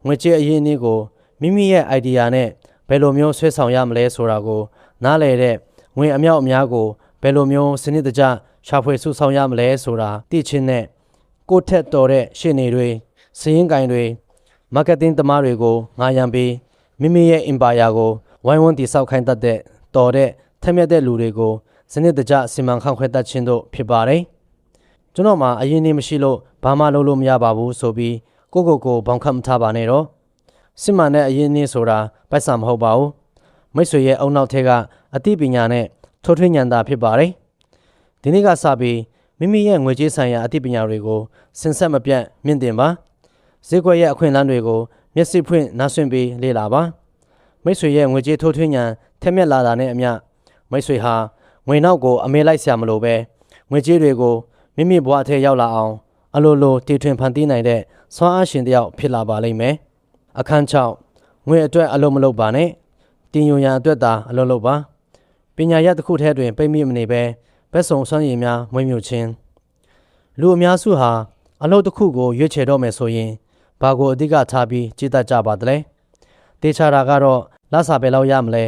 ငွေကြေးအရင်းအနှီးကိုမိမိရဲ့ idea နဲ့ဘယ်လိုမျိုးဆွဲဆောင်ရမလဲဆိုတာကိုနားလည်တဲ့ငွေအမြောက်အများကိုဘယ်လိုမျိုးစနစ်တကျရှာဖွေစုဆောင်းရမလဲဆိုတာသိချင်းနဲ့ကိုယ့်ထက်တော်တဲ့ရှေ့နေတွေစီးရင်ကိုင်တွေမာကတ်တင်းသမားတွေကိုငားရန်ပြီးမိမိရဲ့ empire ကိုဝိုင်းဝန်းတည်ဆောက်ခိုင်းတတ်တဲ့တော်တဲ့ထက်မြက်တဲ့လူတွေကိုစနစ်တကျစီမံခန့်ခွဲတတ်ခြင်းတို့ဖြစ်ပါတယ်ကျွန်တော်မှာအရင်နေမရှိလို့ဘာမှလုပ်လို့မရပါဘူးဆိုပြီးကိုဘောင်ခတ်မထားပါနဲ့တော့စစ်မှန်တဲ့အရင်နေဆိုတာပိုက်ဆံမဟုတ်ပါဘူးမိတ်ဆွေရဲ့အုံနောက်ထဲကအသိပညာနဲ့ထိုးထွင်းဉာဏ်သာဖြစ်ပါတယ်ဒီနေ့ကစပြီးမိမိရဲ့ငွေကြေးဆိုင်ရာအသိပညာတွေကိုစင်ဆက်မပြတ်မြင့်တင်ပါဈေးကွက်ရဲ့အခွင့်အလမ်းတွေကိုမျက်စိဖွင့်နားဆွင့်ပြီးလေ့လာပါမိတ်ဆွေရဲ့ငွေကြေးထိုးထွင်းဉာဏ်ထက်မြက်လာတာနဲ့အမျှမိတ်ဆွေဟာငွေနောက်ကိုအမေလိုက်ဆရာမလို့ပဲငွေကြေးတွေကိုမိမိဘဝထဲရောက်လာအောင်အလိုလိုတည်ထွင်ဖန်တီးနိုင်တဲ့စွမ်းအားရှင်တစ်ယောက်ဖြစ်လာပါလိမ့်မယ်အခန်း6ငွေအတွက်အလုံးမလုပ်ပါနဲ့တင်ယူရန်အတွက်သာအလုံးလုပ်ပါပညာရပ်တစ်ခုထဲတွင်ပိတ်မိမနေပဲဘက်စုံစွမ်းရည်များမွေးမြူခြင်းလူအများစုဟာအလုပ်တစ်ခုကိုရွေးချယ်တော့မယ်ဆိုရင်ဘာကိုအဓိကထားပြီးကြည်တတ်ကြပါသလဲတေချာတာကတော့လစာဘယ်လောက်ရမလဲ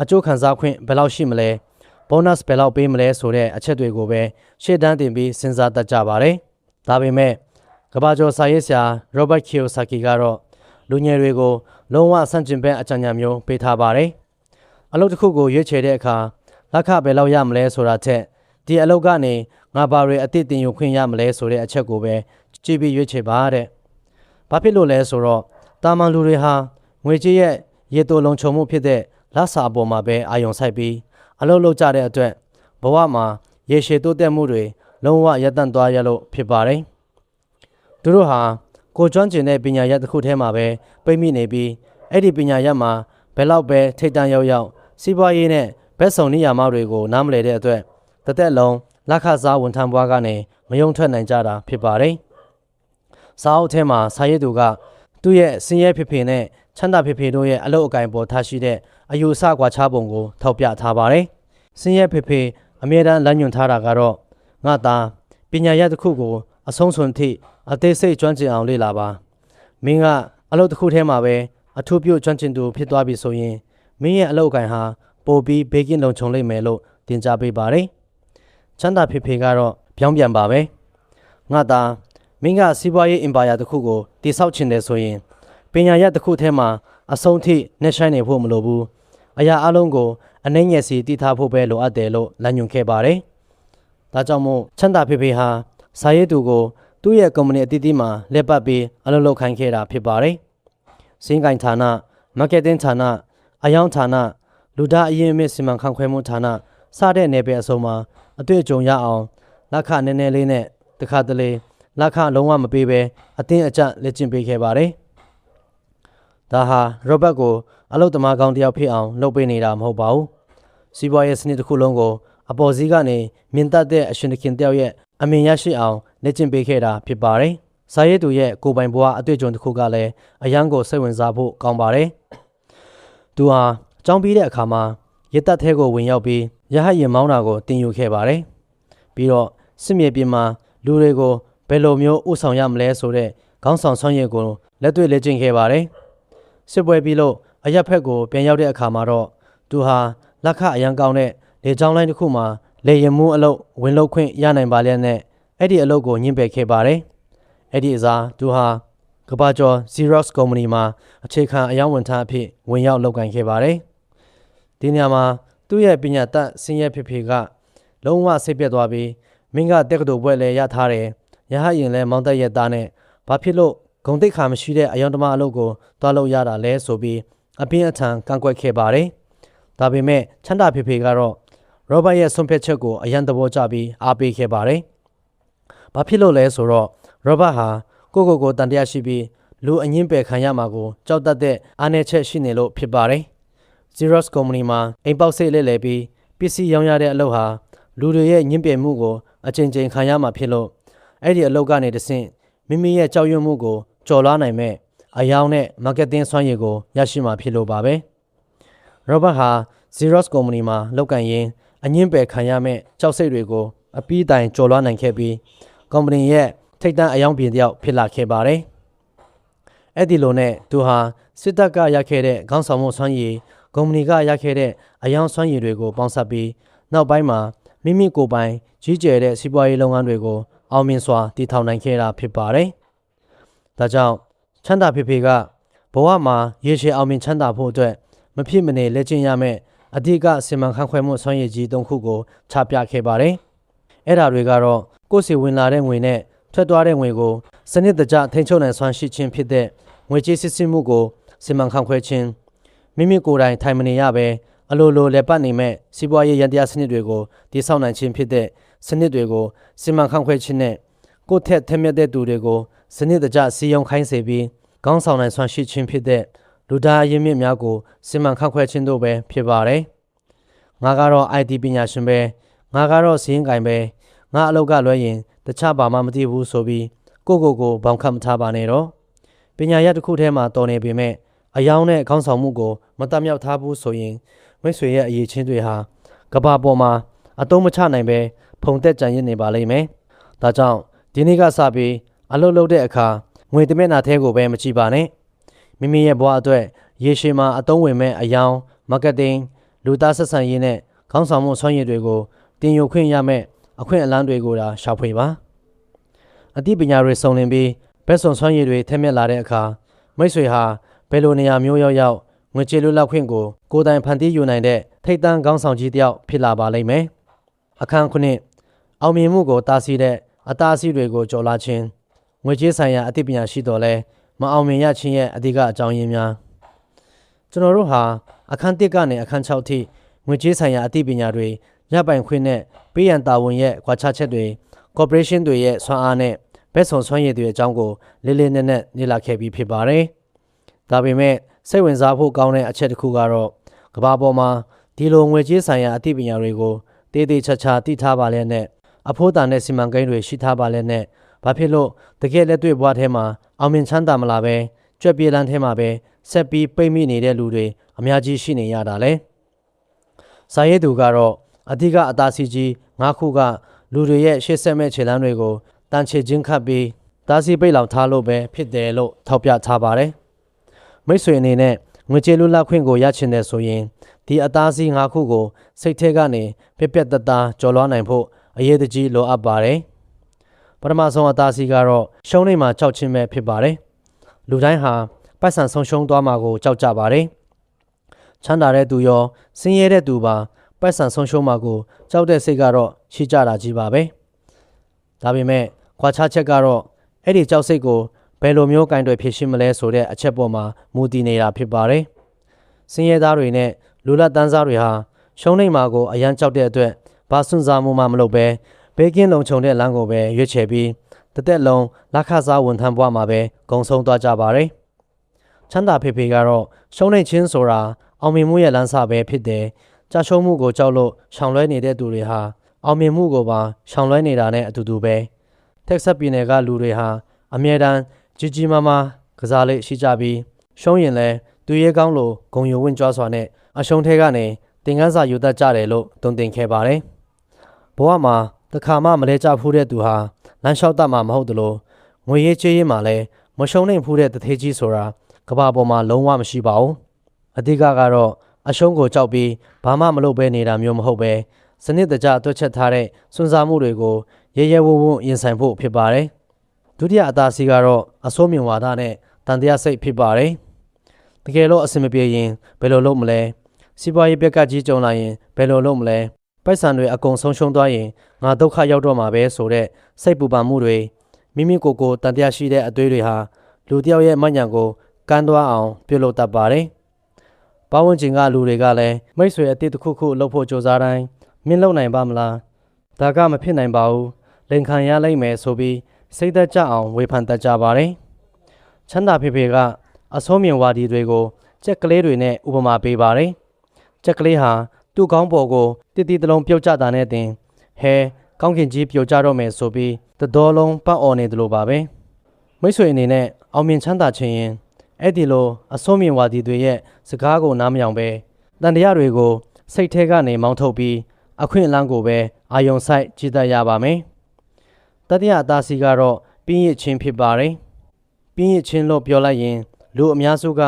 အကျိုးခံစားခွင့်ဘယ်လောက်ရှိမလဲဘောနပ်ဘယ်လောက်ပေးမလဲဆိုတဲ့အချက်တွေကိုပဲရှေ့တန်းတင်ပြီးစဉ်းစားတတ်ကြပါတယ်ဒါပေမဲ့ကမ္ဘာကျော်စာရေးဆရာရောဘတ်ကီယိုဆာကီကတော့လူငယ်တွေကိုလုံးဝဆန့်ကျင်ဘက်အကြံဉာဏ်မျိုးပေးထားပါတယ်အလုပ်တစ်ခုကိုရွေးချယ်တဲ့အခါလက်ခဘယ်လောက်ရမလဲဆိုတာထက်ဒီအလုပ်ကနေငါဘာတွေအသည့်တင်ယူခွင့်ရမလဲဆိုတဲ့အချက်ကိုပဲကြည့်ပြီးရွေးချယ်ပါတဲ့ဘာဖြစ်လို့လဲဆိုတော့တာမန်လူတွေဟာငွေကြေးရဲ့ရေတိုလုံခြုံမှုဖြစ်တဲ့လက်စာအပေါ်မှာပဲအာရုံစိုက်ပြီးအလုပ်လုပ်ကြတဲ့အတွက်ဘဝမှာရေရှည်တိုးတက်မှုတွေလုံးဝရပ်တန့်သွားရလို့ဖြစ်ပါတယ်သူတို့ဟာကိုကျွမ်းကျင်တဲ့ပညာရပ်တစ်ခုထဲမှာပဲပိတ်မိနေပြီးအဲ့ဒီပညာရပ်မှာဘယ်လောက်ပဲထိတ်တန့်ရောက်စီးပွားရေးနဲ့ဘက်စုံနေရာမတွေကိုနားမလည်တဲ့အတွက်တစ်သက်လုံးလက်ခစားဝန်ထမ်းဘွားကနေမယုံထွက်နိုင်ကြတာဖြစ်ပါတယ်စာအုပ်ထဲမှာစာရေးသူကသူ့ရဲ့စင်ရဲဖေဖေနဲ့ချမ်းသာဖေဖေတို့ရဲ့အလုပ်အကင်ပေါ်ထားရှိတဲ့အယူအဆကွာခြားပုံကိုထောက်ပြထားပါတယ်စင်ရဲဖေဖေအမြဲတမ်းလမ်းညွှန်ထားတာကတော့ငါသားပညာရပ်တစ်ခုကိုအဆုံးစွန်ထိအသေးစိတ်ကျွမ်းကျင်အောင်လေ့လာပါမင်းကအလုပ်တစ်ခုထဲမှာပဲအထူးပြုကျွမ်းကျင်သူဖြစ်သွားပြီဆိုရင်မင်းရဲ့အလုပ်အကင်ဟာပိုပြီးဘေးကင်းလုံခြုံလိမ့်မယ်လို့တင်ကြားပေးပါတယ်ချမ်းသာဖေဖေကတော့ပြောင်းပြန်ပါပဲငါသားမင်းကစီးပွားရေးအင်ပါယာတစ်ခုကိုတည်ဆောက်ချင်တယ်ဆိုရင်ပညာရပ်တစ်ခုထဲမှာအဆုံးထိနှက်ဆိုင်နေဖို့မလိုဘူးအရာအလုံးကို အနေငယ်စီတည်ထားဖို့ပဲလိုအပ်တယ်လို့လမ်းညွှန်ခဲ့ပါတယ်။ဒါကြောင့်မို့ချမ်းသာဖေဖေဟာစာရေးသူကိုသူ့ရဲ့ကုမ္ပဏီအသီးသီးမှာလက်ပတ်ပြီးအလုပ်လုပ်ခိုင်းခဲ့တာဖြစ်ပါတယ်။စင်းကိုင်ဌာန၊မားကတ်တင်းဌာန၊အယောင်ဌာန၊လူသားအရင်းအမြစ်စီမံခန့်ခွဲမှုဌာနစတဲ့နယ်ပယ်အစုံမှာအတွေ့အကြုံရအောင်လက်ခနည်းနည်းလေးနဲ့တခါတလေလက်ခလုံးဝမပေးဘဲအတင်းအကျပ်လက်ကျင့်ပေးခဲ့ပါတယ်။ဒါဟာရောဘတ်ကိုအလုပ်သမားကောင်းတစ်ယောက်ဖြစ်အောင်လုပ်ပေးနေတာမဟုတ်ပါဘူး။စီးပွားရေးစနစ်တစ်ခုလုံးကိုအပေါ်စီးကနေမြင်တတ်တဲ့အရှင်သခင်တယောက်ရဲ့အမြင်ရရှိအောင်လက်ကျင့်ပေးခဲ့တာဖြစ်ပါတယ်။စာရေးသူရဲ့ကိုယ်ပိုင်ဘဝအတွေ့အကြုံတစ်ခုကလည်းအရန်ကိုစိတ်ဝင်စားဖို့ကောင်းပါတယ်။သူဟာကျောင်းပြီးတဲ့အခါမှာရတပ်ထဲကိုဝင်ရောက်ပြီးရဟတ်ယာဉ်မောင်းတာကိုတင်ယူခဲ့ပါတယ်။ပြီးတော့စစ်မြေပြင်မှာလူတွေကိုဘယ်လိုမျိုးဥဆောင်ရမလဲဆိုတဲ့ခေါင်းဆောင်ဆွမ်းရည်ကိုလက်တွေ့လေ့ကျင့်ခဲ့ပါတယ်။စစ်ပွဲပြီးလို့အရက်ဖက်ကိုပြန်ရောက်တဲ့အခါမှာတော့သူဟာလက်ခအရန်ကောင်းတဲ့လေကြောင်းလိုင်းတစ်ခုမှာလေယာဉ်မှုအလုပ်ဝင်လုပ်ခွင့်ရနိုင်ပါလျက်နဲ့အဲ့ဒီအလုပ်ကိုညှင်းပယ်ခဲ့ပါတယ်။အဲ့ဒီအစားသူဟာကမ္ဘာကျော် Xerox ကုမ္ပဏီမှာအခြေခံအယောင်ဝန်ထမ်းအဖြစ်ဝင်ရောက်လုပ်ကိုင်ခဲ့ပါတယ်။ဒီနေရာမှာသူ့ရဲ့ပညာတတ်ဆင်းရဲဖေဖေကလုံးဝစိတ်ပြတ်သွားပြီးမင်းကတက္ကသိုလ်ဘွဲ့လည်းရထားတယ်။ရဟရင်လည်းမောင်းတက်ရသားနဲ့ဘာဖြစ်လို့ဂုံတိတ်ခါမရှိတဲ့အယောင်တမအလုပ်ကိုတွားလုပ်ရတာလဲဆိုပြီးအပြင်းအထန်ကန့်ကွက်ခဲ့ပါတယ်။ဒါပေမဲ့ချမ်းသာဖေဖေကတော့ရောဘတ်ရဲ့ဆုံးဖြတ်ချက်ကိုအရန်သဘောကျပြီးအားပေးခဲ့ပါတယ်။ဘာဖြစ်လို့လဲဆိုတော့ရောဘတ်ဟာကိုတန်တရားရှိပြီးလူအငင်းပယ်ခံရမှာကိုကြောက်တတ်တဲ့အားနည်းချက်ရှိနေလို့ဖြစ်ပါတယ်။ Xerox ကုမ္ပဏီမှာအိမ်ပေါက်စိတ်လဲလဲပြီးပစ္စည်းရောင်းရတဲ့အလုပ်ဟာလူတွေရဲ့ညှင်းပယ်မှုကိုအချိန်ချင်းခံရမှာဖြစ်လို့အဲ့ဒီအလုပ်ကနေတဆင့်မိမိရဲ့ကြောက်ရွံ့မှုကိုကျော်လွှားနိုင်မဲ့အယောင်နဲ့မားကတ်တင်းစွမ်းရည်ကိုရရှိမှာဖြစ်လို့ပါပဲ။ ရောဘတ်ဟာ Xerox ကုမ္ပဏီမှာလုပ်ကိုင်ရင်းအငင်းပယ်ခံရမဲ့ကြောက်စိတ်တွေကိုအပီးတိုင်ကျော်လွှားနိုင်ခဲ့ပြီးကုမ္ပဏီရဲ့ထိပ်တန်းအယောင်ပြင်တယောက်ဖြစ်လာခဲ့ပါတယ်။အဲ့ဒီလိုနဲ့သူဟာစစ်တပ်ကရခဲ့တဲ့ခေါင်းဆောင်မှုစွမ်းရည်ကုမ္ပဏီကရခဲ့တဲ့အယောင်စွမ်းရည်တွေကိုပေါင်းစပ်ပြီးနောက်ပိုင်းမှာမိမိကိုယ်ပိုင်ကြီးကျယ်တဲ့စီးပွားရေးလုပ်ငန်းတွေကိုအောင်မြင်စွာတည်ထောင်နိုင်ခဲ့တာဖြစ်ပါတယ်။ဒါကြောင့်ချမ်းသာဖေဖေကဘဝမှာရေရှည်အောင်မြင်ချမ်းသာဖို့အတွက်မဖြစ်မနေလက်ကျင့်ရမယ့်အဓိကစီမံခန့်ခွဲမှုစွမ်းရည်ကြီး၃ခုကိုချပြခဲ့ပါတယ်။အဲ့ဒါတွေကတော့ကိုယ်စီဝင်လာတဲ့ငွေနဲ့ထွက်သွားတဲ့ငွေကိုစနစ်တကျထိန်းချုပ်နိုင်စွမ်းရှိခြင်းဖြစ်တဲ့ငွေကြေးစစ်ဆေးမှုကိုစီမံခန့်ခွဲခြင်းမိမိကိုယ်တိုင်ထိုင်မနေရဘဲအလိုလိုလက်ပတ်နေမဲ့စီးပွားရေးရန်တရားစနစ်တွေကိုတည်ဆောက်နိုင်ခြင်းဖြစ်တဲ့စနစ်တွေကိုစီမံခန့်ခွဲခြင်းနဲ့ကိုယ့်ထက်ထက်မြက်တဲ့သူတွေကိုစနစ်တကျစီယုံခိုင်းစေပြီးခေါင်းဆောင်နိုင်စွမ်းရှိခြင်းဖြစ်တဲ့လူသားအရင်းမြစ်များကိုစီမံခန့်ခွဲခြင်းတို့ပဲဖြစ်ပါတယ်။ငါကတော့ IT ပညာရှင်ပဲငါကတော့စီးရင်ကင်ပဲငါအလုပ်ကလွဲရင်တခြားဘာမှမသိဘူးဆိုပြီးကိုဘောင်ခတ်မထားပါနဲ့တော့ပညာရပ်တစ်ခုထဲမှာတော်နေပေမဲ့အယောင်နဲ့ခေါင်းဆောင်မှုကိုမတတ်မြောက်ထားဘူးဆိုရင်မိတ်ဆွေရဲ့အရေးချင်းတွေဟာကဘာပေါ်မှာအတုံးမချနိုင်ပဲဖုံတက်ကြံရစ်နေပါလိမ့်မယ်။ဒါကြောင့်ဒီနေ့ကစပြီးအလုပ်လုပ်တဲ့အခါငွေတမျက်နှာထဲကိုပဲမကြည့်ပါနဲ့။မိမိရဲ့ဘဝအတွက်ရေရှည်မှာအသုံးဝင်မဲ့အယောင်မားကတ်တင်းလူသားဆက်ဆံရေးနဲ့ခေါင်းဆောင်မှုစွမ်းရည်တွေကိုတင်ယူခွင့်ရမဲ့အခွင့်အလမ်းတွေကိုသာရှာဖွေပါ။အသိပညာတွေစုံလင်ပြီးဘက်စုံစွမ်းရည်တွေထက်မြက်လာတဲ့အခါမိတ်ဆွေဟာဘယ်လိုနေရာမျိုးရောက်ငွေကြေးလွတ်လပ်ခွင့်ကိုကိုယ်တိုင်ဖန်တီးယူနိုင်တဲ့ထိပ်တန်းခေါင်းဆောင်ကြီးတစ်ယောက်ဖြစ်လာပါလိမ့်မယ်။အခန်း9အောင်မြင်မှုကိုတားဆီးတဲ့အတားအဆီးတွေကိုကျော်လွှားခြင်းငွေကြေးဆိုင်ရာအသိပညာရှိတော်လဲမအောင်မြင်ရခြင်းရဲ့အဓိကအကြောင်းရင်းများကျွန်တော်တို့ဟာအခန်း1ကနေအခန်း6ထိငွေကြေးဆိုင်ရာအသိပညာတွေရပိုင်ခွင့်နဲ့ပေးရန်တာဝန်ရဲ့ကွာခြားချက်တွေ corporation တွေရဲ့ဆွမ်းအားနဲ့ဘက်စုံစွမ်းရည်တွေအကြောင်းကိုလေးလေးနက်နက်လေ့လာခဲ့ပြီးဖြစ်ပါတယ်။ဒါပေမဲ့စိတ်ဝင်စားဖို့ကောင်းတဲ့အချက်တစ်ခုကတော့ကမ္ဘာပေါ်မှာဒီလိုငွေကြေးဆိုင်ရာအသိပညာတွေကိုတေးသေးချာချာသိထားပါလျက်နဲ့အဖို့တန်တဲ့စီမံကိန်းတွေရှိထားပါလျက်နဲ့ဘာဖြစ်လို့တကယ်လက်တွေ့ဘဝထဲမှာအောင်မြင်ချမ်းသာမလာပဲကြွက်ပြေးလန်းထဲမှာပဲဆက်ပြီးပိတ်မိနေတဲ့လူတွေအများကြီးရှိနေရတာလေ။စာရေးသူကတော့အဓိကအတားဆီးကြီး၅ခုကလူတွေရဲ့ရှေ့ဆက်မဲ့ခြေလှမ်းတွေကိုတန်ချေချင်းခတ်ပြီးတားဆီးပိတ်လောင်ထားလို့ပဲဖြစ်တယ်လို့ထောက်ပြထားပါတယ်။မိတ်ဆွေအနေနဲ့ငွေကြေးလွတ်လပ်ခွင့်ကိုရချင်တယ်ဆိုရင်ဒီအတားဆီး၅ခုကိုစိတ်ထဲကနေပြက်ပြက်တသားကျော်လွှားနိုင်ဖို့အရေးတကြီးလိုအပ်ပါတယ်။ပထမဆုံးအတားဆီးကတော့ရှုံးနေမှာကြောက်ခြင်းပဲဖြစ်ပါတယ်။လူတိုင်းဟာပိုက်ဆံဆုံးရှုံးသွားမှာကိုကြောက်ကြပါတယ်။ ချမ်းသာတဲ့သူရောဆင်းရဲတဲ့သူပါပိုက်ဆံဆုံးရှုံးမှာကိုကြောက်တဲ့စိတ်ကတော့ရှိကြတာကြီးပါပဲဒါပေမဲ့ခွာခြားချက်ကတော့အဲ့ဒီကြောက်စိတ်ကိုဘယ်လိုမျိုးကင်တွယ်ဖြစ်ရှင်းမလဲဆိုတဲ့အချက်ပေါ်မှာမူတည်နေတာဖြစ်ပါတယ်ဆင်းရဲသားတွေနဲ့လူလက်တန်းစားတွေဟာရှုံးနိမ့်မှာကိုအရန်ကြောက်တဲ့အတွက်ဘာစွန့်စားမှုမှမလုပ်ပဲဘေးကင်းလုံခြုံတဲ့လမ်းကိုပဲရွေးချယ်ပြီးတစ်သက်လုံးလက်ခစားဝန်ထမ်းဘဝမှာပဲဂုံဆုံးသွားကြပါတယ်ချမ်းသာဖေဖေကတော့ရှုံးနိမ့်ခြင်းဆိုတာအောင်မြင်မှုရဲ့လမ်းစာပဲဖြစ်တယ်ကြာရှုံးမှုကိုကြောက်လို့ရှောင်လွှဲနေတဲ့သူတွေဟာအောင်မြင်မှုကိုပါရှောင်လွှဲနေတာနဲ့အတူတူပဲတက်ဆက်ပြည်နယ်ကလူတွေဟာအမြဲတမ်းကြီးကြီးမားမားကစားလေးရှိကြပြီးရှုံးရင်လဲသူရဲကောင်းလိုဂုံယူဝင့်ကြွားစွာနဲ့အရှုံးထဲကနေတင်ကန်းစာယူတတ်ကြတယ်လို့တုံ့တင်ခဲ့ပါတယ်ဘဝမှာတစ်ခါမှမလဲကြဖူးတဲ့သူဟာလမ်းလျှောက်တတ်မှာမဟုတ်သလိုငွေရေးကြေးရေးမှာလည်းမရှုံးနိုင်ဖူးတဲ့တထေးကြီးဆိုတာကဘာပေါ်မှာလုံးဝမရှိပါဘူးအဓိကကတော့အရှုံးကိုကြောက်ပြီးဘာမှမလုပ်ဘဲနေတာမျိုးမဟုတ်ပဲစနစ်တကျတွက်ချက်ထားတဲ့စွန့်စားမှုတွေကိုရဲရဲဝံ့ဝံ့ရင်ဆိုင်ဖို့ဖြစ်ပါတယ်ဒုတိယအသားစီးကတော့အစိုးမြင်ဝါဒနဲ့တန်တရားစိတ်ဖြစ်ပါတယ်တကယ်လို့အဆင်မပြေရင်ဘယ်လိုလုပ်မလဲစီးပွားရေးပြက်ကကြီးကြုံလာရင်ဘယ်လိုလုပ်မလဲပိုက်ဆံတွေအကုန်ဆုံးရှုံးသွားရင်ငါဒုက္ခရောက်တော့မှာပဲဆိုတဲ့စိတ်ပူပန်မှုတွေမိမိကိုယ်ကိုတန်တရားရှိတဲ့အသွေးတွေဟာလူတစ်ယောက်ရဲ့မှတ်ဉာဏ်ကိုကမ်းသွားအောင်ပြုလုပ်တတ်ပါတယ်။ပတ်ဝန်းကျင်ကလူတွေကလည်းမိတ်ဆွေအတိတ်တစ်ခုခုလှုပ်ဖို့ကြိုးစားတိုင်းမင်းလုံနိုင်ပါမလား။ဒါကမဖြစ်နိုင်ပါဘူး။လိန်ခံရလိမ့်မယ်ဆိုပြီးစိတ်သက်ကြအောင်ဝေဖန်တတ်ကြပါတယ်။ချမ်းသာဖေဖေကအစိုးမြင်ဝါဒီတွေကိုကြက်ကလေးတွေနဲ့ဥပမာပေးပါတယ်။ကြက်ကလေးဟာသူ့ကောင်းပေါ်ကိုတည်တည်တလုံးပြုတ်ကျတာနဲ့တင်ဟဲကောင်းကင်ကြီးပြုတ်ကျတော့မယ်ဆိုပြီးတတော်လုံးပတ်អော်နေတယ်လို့ပါပဲမိတ်ဆွေအနေနဲ့အောင်မြင်ချမ်းသာခြင်းရင်အဲ့ဒီလိုအစိုးမြင်ဝါဒီတွေရဲ့စကားကိုနားမယောင်ပဲတန်တရားတွေကိုစိတ်ထဲကနေမောင်းထုတ်ပြီးအခွင့်အလမ်းကိုပဲအာယုံဆိုင်ကြည်တတ်ရပါမယ်တတိယအသားစီကတော့ပြင်းရချင်းဖြစ်ပါတယ်ပြင်းရချင်းလို့ပြောလိုက်ရင်လူအများစုက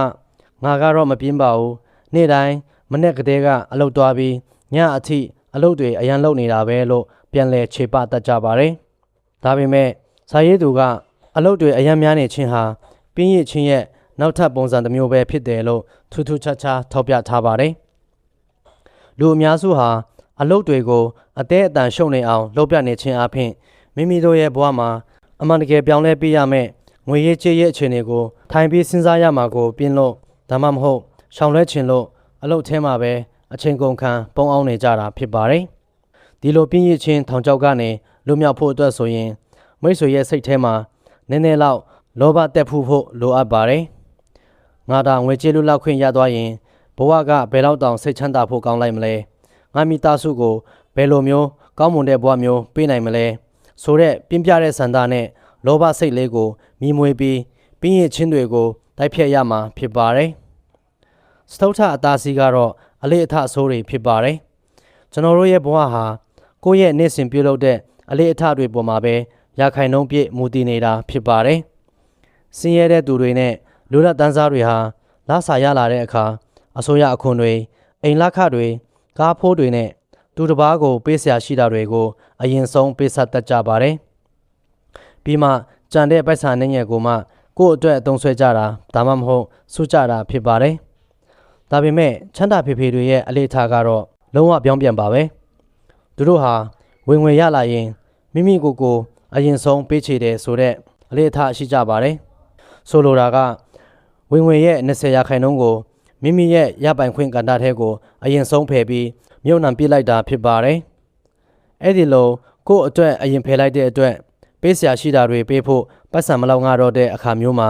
ငါကတော့မပြင်းပါဘူးနေ့တိုင်းမနေ့ကတည်းကအလုပ်သွားပြီးညအထိအလုပ်တွေအရန်လုပ်နေတာပဲလို့ပြန်လဲခြေပတတ်ကြပါတယ်ဒါပေမဲ့စာရေးသူကအလုပ်တွေအရန်များနေခြင်းဟာပြင်းရချင်းရဲ့နောက်ထပ်ပုံစံတစ်မျိုးပဲဖြစ်တယ်လို့ထူးထူးခြားခြားထောက်ပြထားပါတယ်လူအများစုဟာအလုပ်တွေကိုအသေးအတန်ရှုံနေအောင်လုပ်ပြနေခြင်းအပြင်မိမိတို့ရဲ့ဘဝမှာအမှန်တကယ်ပြောင်းလဲပေးရမယ့်ငွေရေးကြေးရေးအခြေအနေကိုထိုင်ပြီးစဉ်းစားရမှာကိုပြင်းလို့ဒါမှမဟုတ်ရှောင်လွှဲခြင်းလို့အလုပ်ထဲမှာပဲအချိန်ကုန်ခံပုံအောင်နေကြတာဖြစ်ပါတယ်ဒီလိုပြင်းရခြင်းထောင်ချောက်ကနေလွတ်မြောက်ဖို့အတွက်ဆိုရင်မိတ်ဆွေရဲ့စိတ်ထဲမှာနည်းနည်းလောက်လောဘတက်ဖို့လိုအပ်ပါတယ်ငါသာငွေကြေးလွတ်လပ်ခွင့်ရသွားရင်ဘဝကဘယ်တော့တောင်စိတ်ချမ်းသာဖို့ကောင်းလိုက်မလဲငါမိသားစုကိုဘယ်လိုမျိုးကောင်းမွန်တဲ့ဘဝမျိုးပေးနိုင်မလဲဆိုတဲ့ပြင်းပြတဲ့ဆန္ဒနဲ့လောဘစိတ်လေးကိုမြည်မွေပြီးပြင်းရခြင်းတွေကိုတိုက်ဖြတ်ရမှာဖြစ်ပါတယ်စတုထအသားစီးကတော့အလေးအထအဆိုးတွေဖြစ်ပါတယ်ကျွန်တော်တို့ရဲ့ဘဝဟာကိုယ့်ရဲ့နေ့စဉ်ပြုလုပ်တဲ့အလေးအထတွေပေါ်မှာပဲရာခိုင်နှုန်းပြည့်မူတည်နေတာဖြစ်ပါတယ်ဆင်းရဲတဲ့သူတွေနဲ့လူလက်တန်းစားတွေဟာလစာရလာတဲ့အခါအစိုးရအခွန်တွေအိမ်လက်ခတွေကားဖိုးတွေနဲ့သူတစ်ပါးကိုပေးဆရာရှိတာတွေကိုအရင်ဆုံးပေးဆက်တတ်ကြပါတယ်ပြီးမှကြံတဲ့ပိုက်ဆံနဲ့ငယ်ကိုမှကိုယ့်အတွက်အသုံးဆွဲကြတာဒါမှမဟုတ်စုကြတာဖြစ်ပါတယ်ဒါပေမဲ့ချမ်းသာဖေဖေတွေရဲ့အလေးထားကတော့လုံးဝပြောင်းပြန်ပါပဲသူတို့ဟာဝင်ငွေရလာရင်မိမိကိုယ်ကိုအရင်ဆုံးပေးချေတယ်ဆိုတဲ့အလေးထားရှိကြပါတယ်ဆိုလိုတာကဝင်ငွေရဲ့20ရာခိုင်နှုန်းကိုမိမိရဲ့ရပိုင်ခွင့်ကဏ္ဍထဲကိုအရင်ဆုံးဖယ်ပြီးမြုပ်နှံပြလိုက်တာဖြစ်ပါတယ်အဲ့ဒီလိုကိုယ့်အတွက်အရင်ဖယ်လိုက်တဲ့အတွက်ပေးစရာရှိတာတွေပေးဖို့ပတ်စံမလောက်ငါတော့တဲ့အခါမျိုးမှာ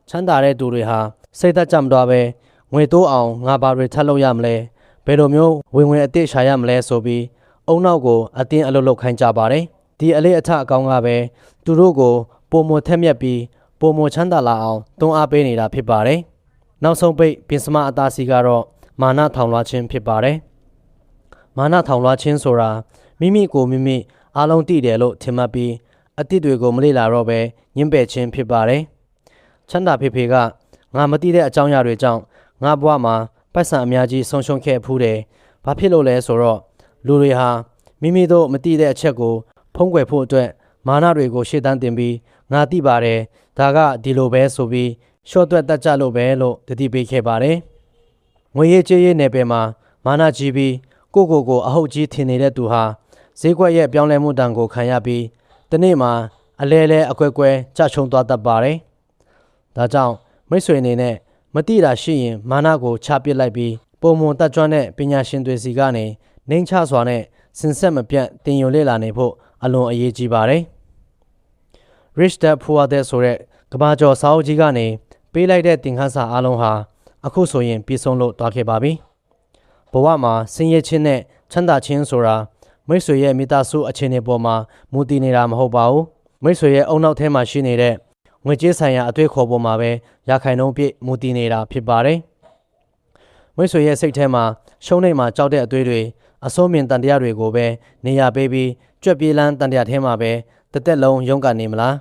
ချမ်းသာတဲ့သူတွေဟာစိတ်သက်ကြမသွားပဲငွေတိုးအောင်ငါဘာတွေထပ်လုပ်ရမလဲဘယ်လိုမျိုးဝင်ဝင်အတိတ်ရှာရမလဲဆိုပြီးအုံနောက်ကိုအတင်းအလုပ်လုပ်ခိုင်းကြပါတယ်ဒီအလေးအထအကောင်ကပဲသူတို့ကိုပုံမထက်မြက်ပြီးပုံမချမ်းသာလာအောင်တွန်းအားပေးနေတာဖြစ်ပါတယ်နောက်ဆုံးပိတ်ပင်စမအသားစီကတော့မာနထောင်လွှားခြင်းဖြစ်ပါတယ်မာနထောင်လွှားခြင်းဆိုတာမိမိကိုမိမိအားလုံးသိတယ်လို့ထင်မှတ်ပြီးအတိတ်တွေကိုမလေ့လာတော့ပဲညှင်းပယ်ခြင်းဖြစ်ပါတယ်ချမ်းသာဖေဖေကငါမသိတဲ့အကြောင်းအရာတွေကြောင့်ငါဘဝမှာပိုက်ဆံအများကြီးဆုံးရှုံးခဲ့ဖူးတယ်ဘာဖြစ်လို့လဲဆိုတော့လူတွေဟာမိမိတို့မသိတဲ့အချက်ကိုဖုံးကွယ်ဖို့အတွက်မာနတွေကိုရှေ့တန်းတင်ပြီးငါသိပါတယ်ဒါကဒီလိုပဲဆိုပြီးရှော့တွက်တတ်ကြလို့ပဲလို့တတိပေးခဲ့ပါတယ်င ငွေရေးကြေးရေးနယ်ပယ်မှာမာနကြီးပြီးကိုအဟုတ်ကြီးထင်နေတဲ့သူဟာဈေးကွက်ရဲ့ပြောင်းလဲမှုတန်ကိုခံရပြီးတနေ့မှာအလဲအကွဲကြချုံသွားတတ်ပါတယ်။ဒါကြောင့်မိတ်ဆွေအနေနဲ့မတိတာရှိရင်မာနကိုချပစ်လိုက်ပြီးပုံမွန်တတ်ကျွမ်းတဲ့ပညာရှင်တွေစီကနေနှိမ့်ချစွာနဲ့စင်ဆက်မပြတ်တင်ယူလေ့လာနေဖို့အလွန်အရေးကြီးပါတယ်။ Rich Dad Poor Dad ဆိုတဲ့ကမ္ဘာကျော်စာအုပ်ကြီးကနေပေးလိုက်တဲ့သင်ခန်းစာအလုံးဟာအခုဆိုရင်ပြည့်စုံလို့သွားခဲ့ပါပြီ။ဘဝမှာဆင်းရဲခြင်းနဲ့ချမ်းသာခြင်းဆိုတာမိတ်ဆွေရဲ့မိသားစုအခြေအနေပေါ်မှာမူတည်နေတာမဟုတ်ပါဘူး။မိတ်ဆွေရဲ့အုံနောက်ထဲမှာရှိနေတဲ့ငွေကြေးဆိုင်ရာအတွေ့အခေါ်ပေါ်မှာပဲရာခိုင်နှုန်းပြည့်မူတည်နေတာဖြစ်ပါတယ်။မိတ်ဆွေရဲ့စိတ်ထဲမှာရှုံးနိမ့်မှာကြောက်တဲ့အသွေးတွေအစိုးမြင်တန်တရားတွေကိုပဲနေရာပေးပြီးကြွက်ပြေးလန်းတန်တရားထဲမှာပဲတစ်သက်လုံးရုန်းကန်နေမလား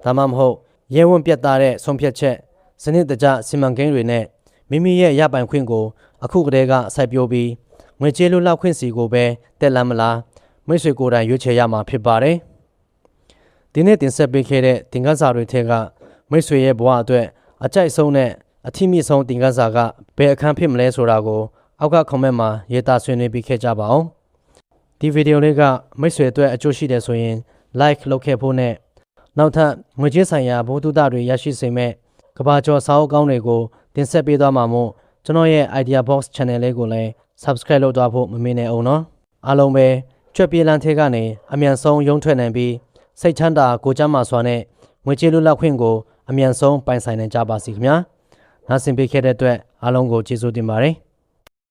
ဒါမှမဟုတ်ရဲဝံ့ပြတ်သားတဲ့ဆုံးဖြတ်ချက်စနစ်တကျစီမံကိန်းတွေနဲ့မိမိရဲ့ရပိုင်ခွင့်ကိုအခုကတည်းကစိုက်ပျိုးပြီးငွေကြေးလွတ်လပ်ခွင့်စီကိုပဲတက်လမ်းမလားမိတ်ဆွေကိုယ်တိုင်ရွေးချယ်ရမှာဖြစ်ပါတယ်ဒီနေ့တင်ဆက်ပေးခဲ့တဲ့သင်ခန်းစာတွေထဲကမိတ်ဆွေရဲ့ဘဝအတွက်အကြိုက်ဆုံးနဲ့အထီးမြင့်ဆုံးသင်ခန်းစာကဘယ်အခန်းဖြစ်မလဲဆိုတာကိုအောက်က comment မှာရေးသားဆွေးနွေးပေးခဲ့ကြပါအောင်ဒီဗီဒီယိုလေးကမိတ်ဆွေအတွက်အကျိုးရှိတယ်ဆိုရင် like လုပ်ခဲ့ဖို့နဲ့နောက်ထပ်ငွေကြေးဆိုင်ရာဘုဒ္ဓတာတွေရရှိစေမဲ့ကဘာကျော်စာအုပ်ကောင်းတွေကိုတင်ဆက်ပေးသွားမှာမို့ကျွန်တော်ရဲ့ Idea Box Channel လေးကိုလည်း Subscribe လုပ်သွားဖို့မမေ့နဲ့အောင်နော်အားလုံးပဲကြွက်ပြေးလန်းထဲကနေအမြန်ဆုံးရုံးထွက်နိုင်ပြီးစိတ်ချမ်းသာကိုကျမ်းမာစွာနဲ့ငွေကြေးလွတ်လပ်ခွင့်ကိုအမြန်ဆုံးပိုင်ဆိုင်နိုင်ကြပါစေခင်ဗျာနားဆင်ပေးခဲ့တဲ့အတွက်အားလုံးကိုကျေးဇူးတင်ပါတယ်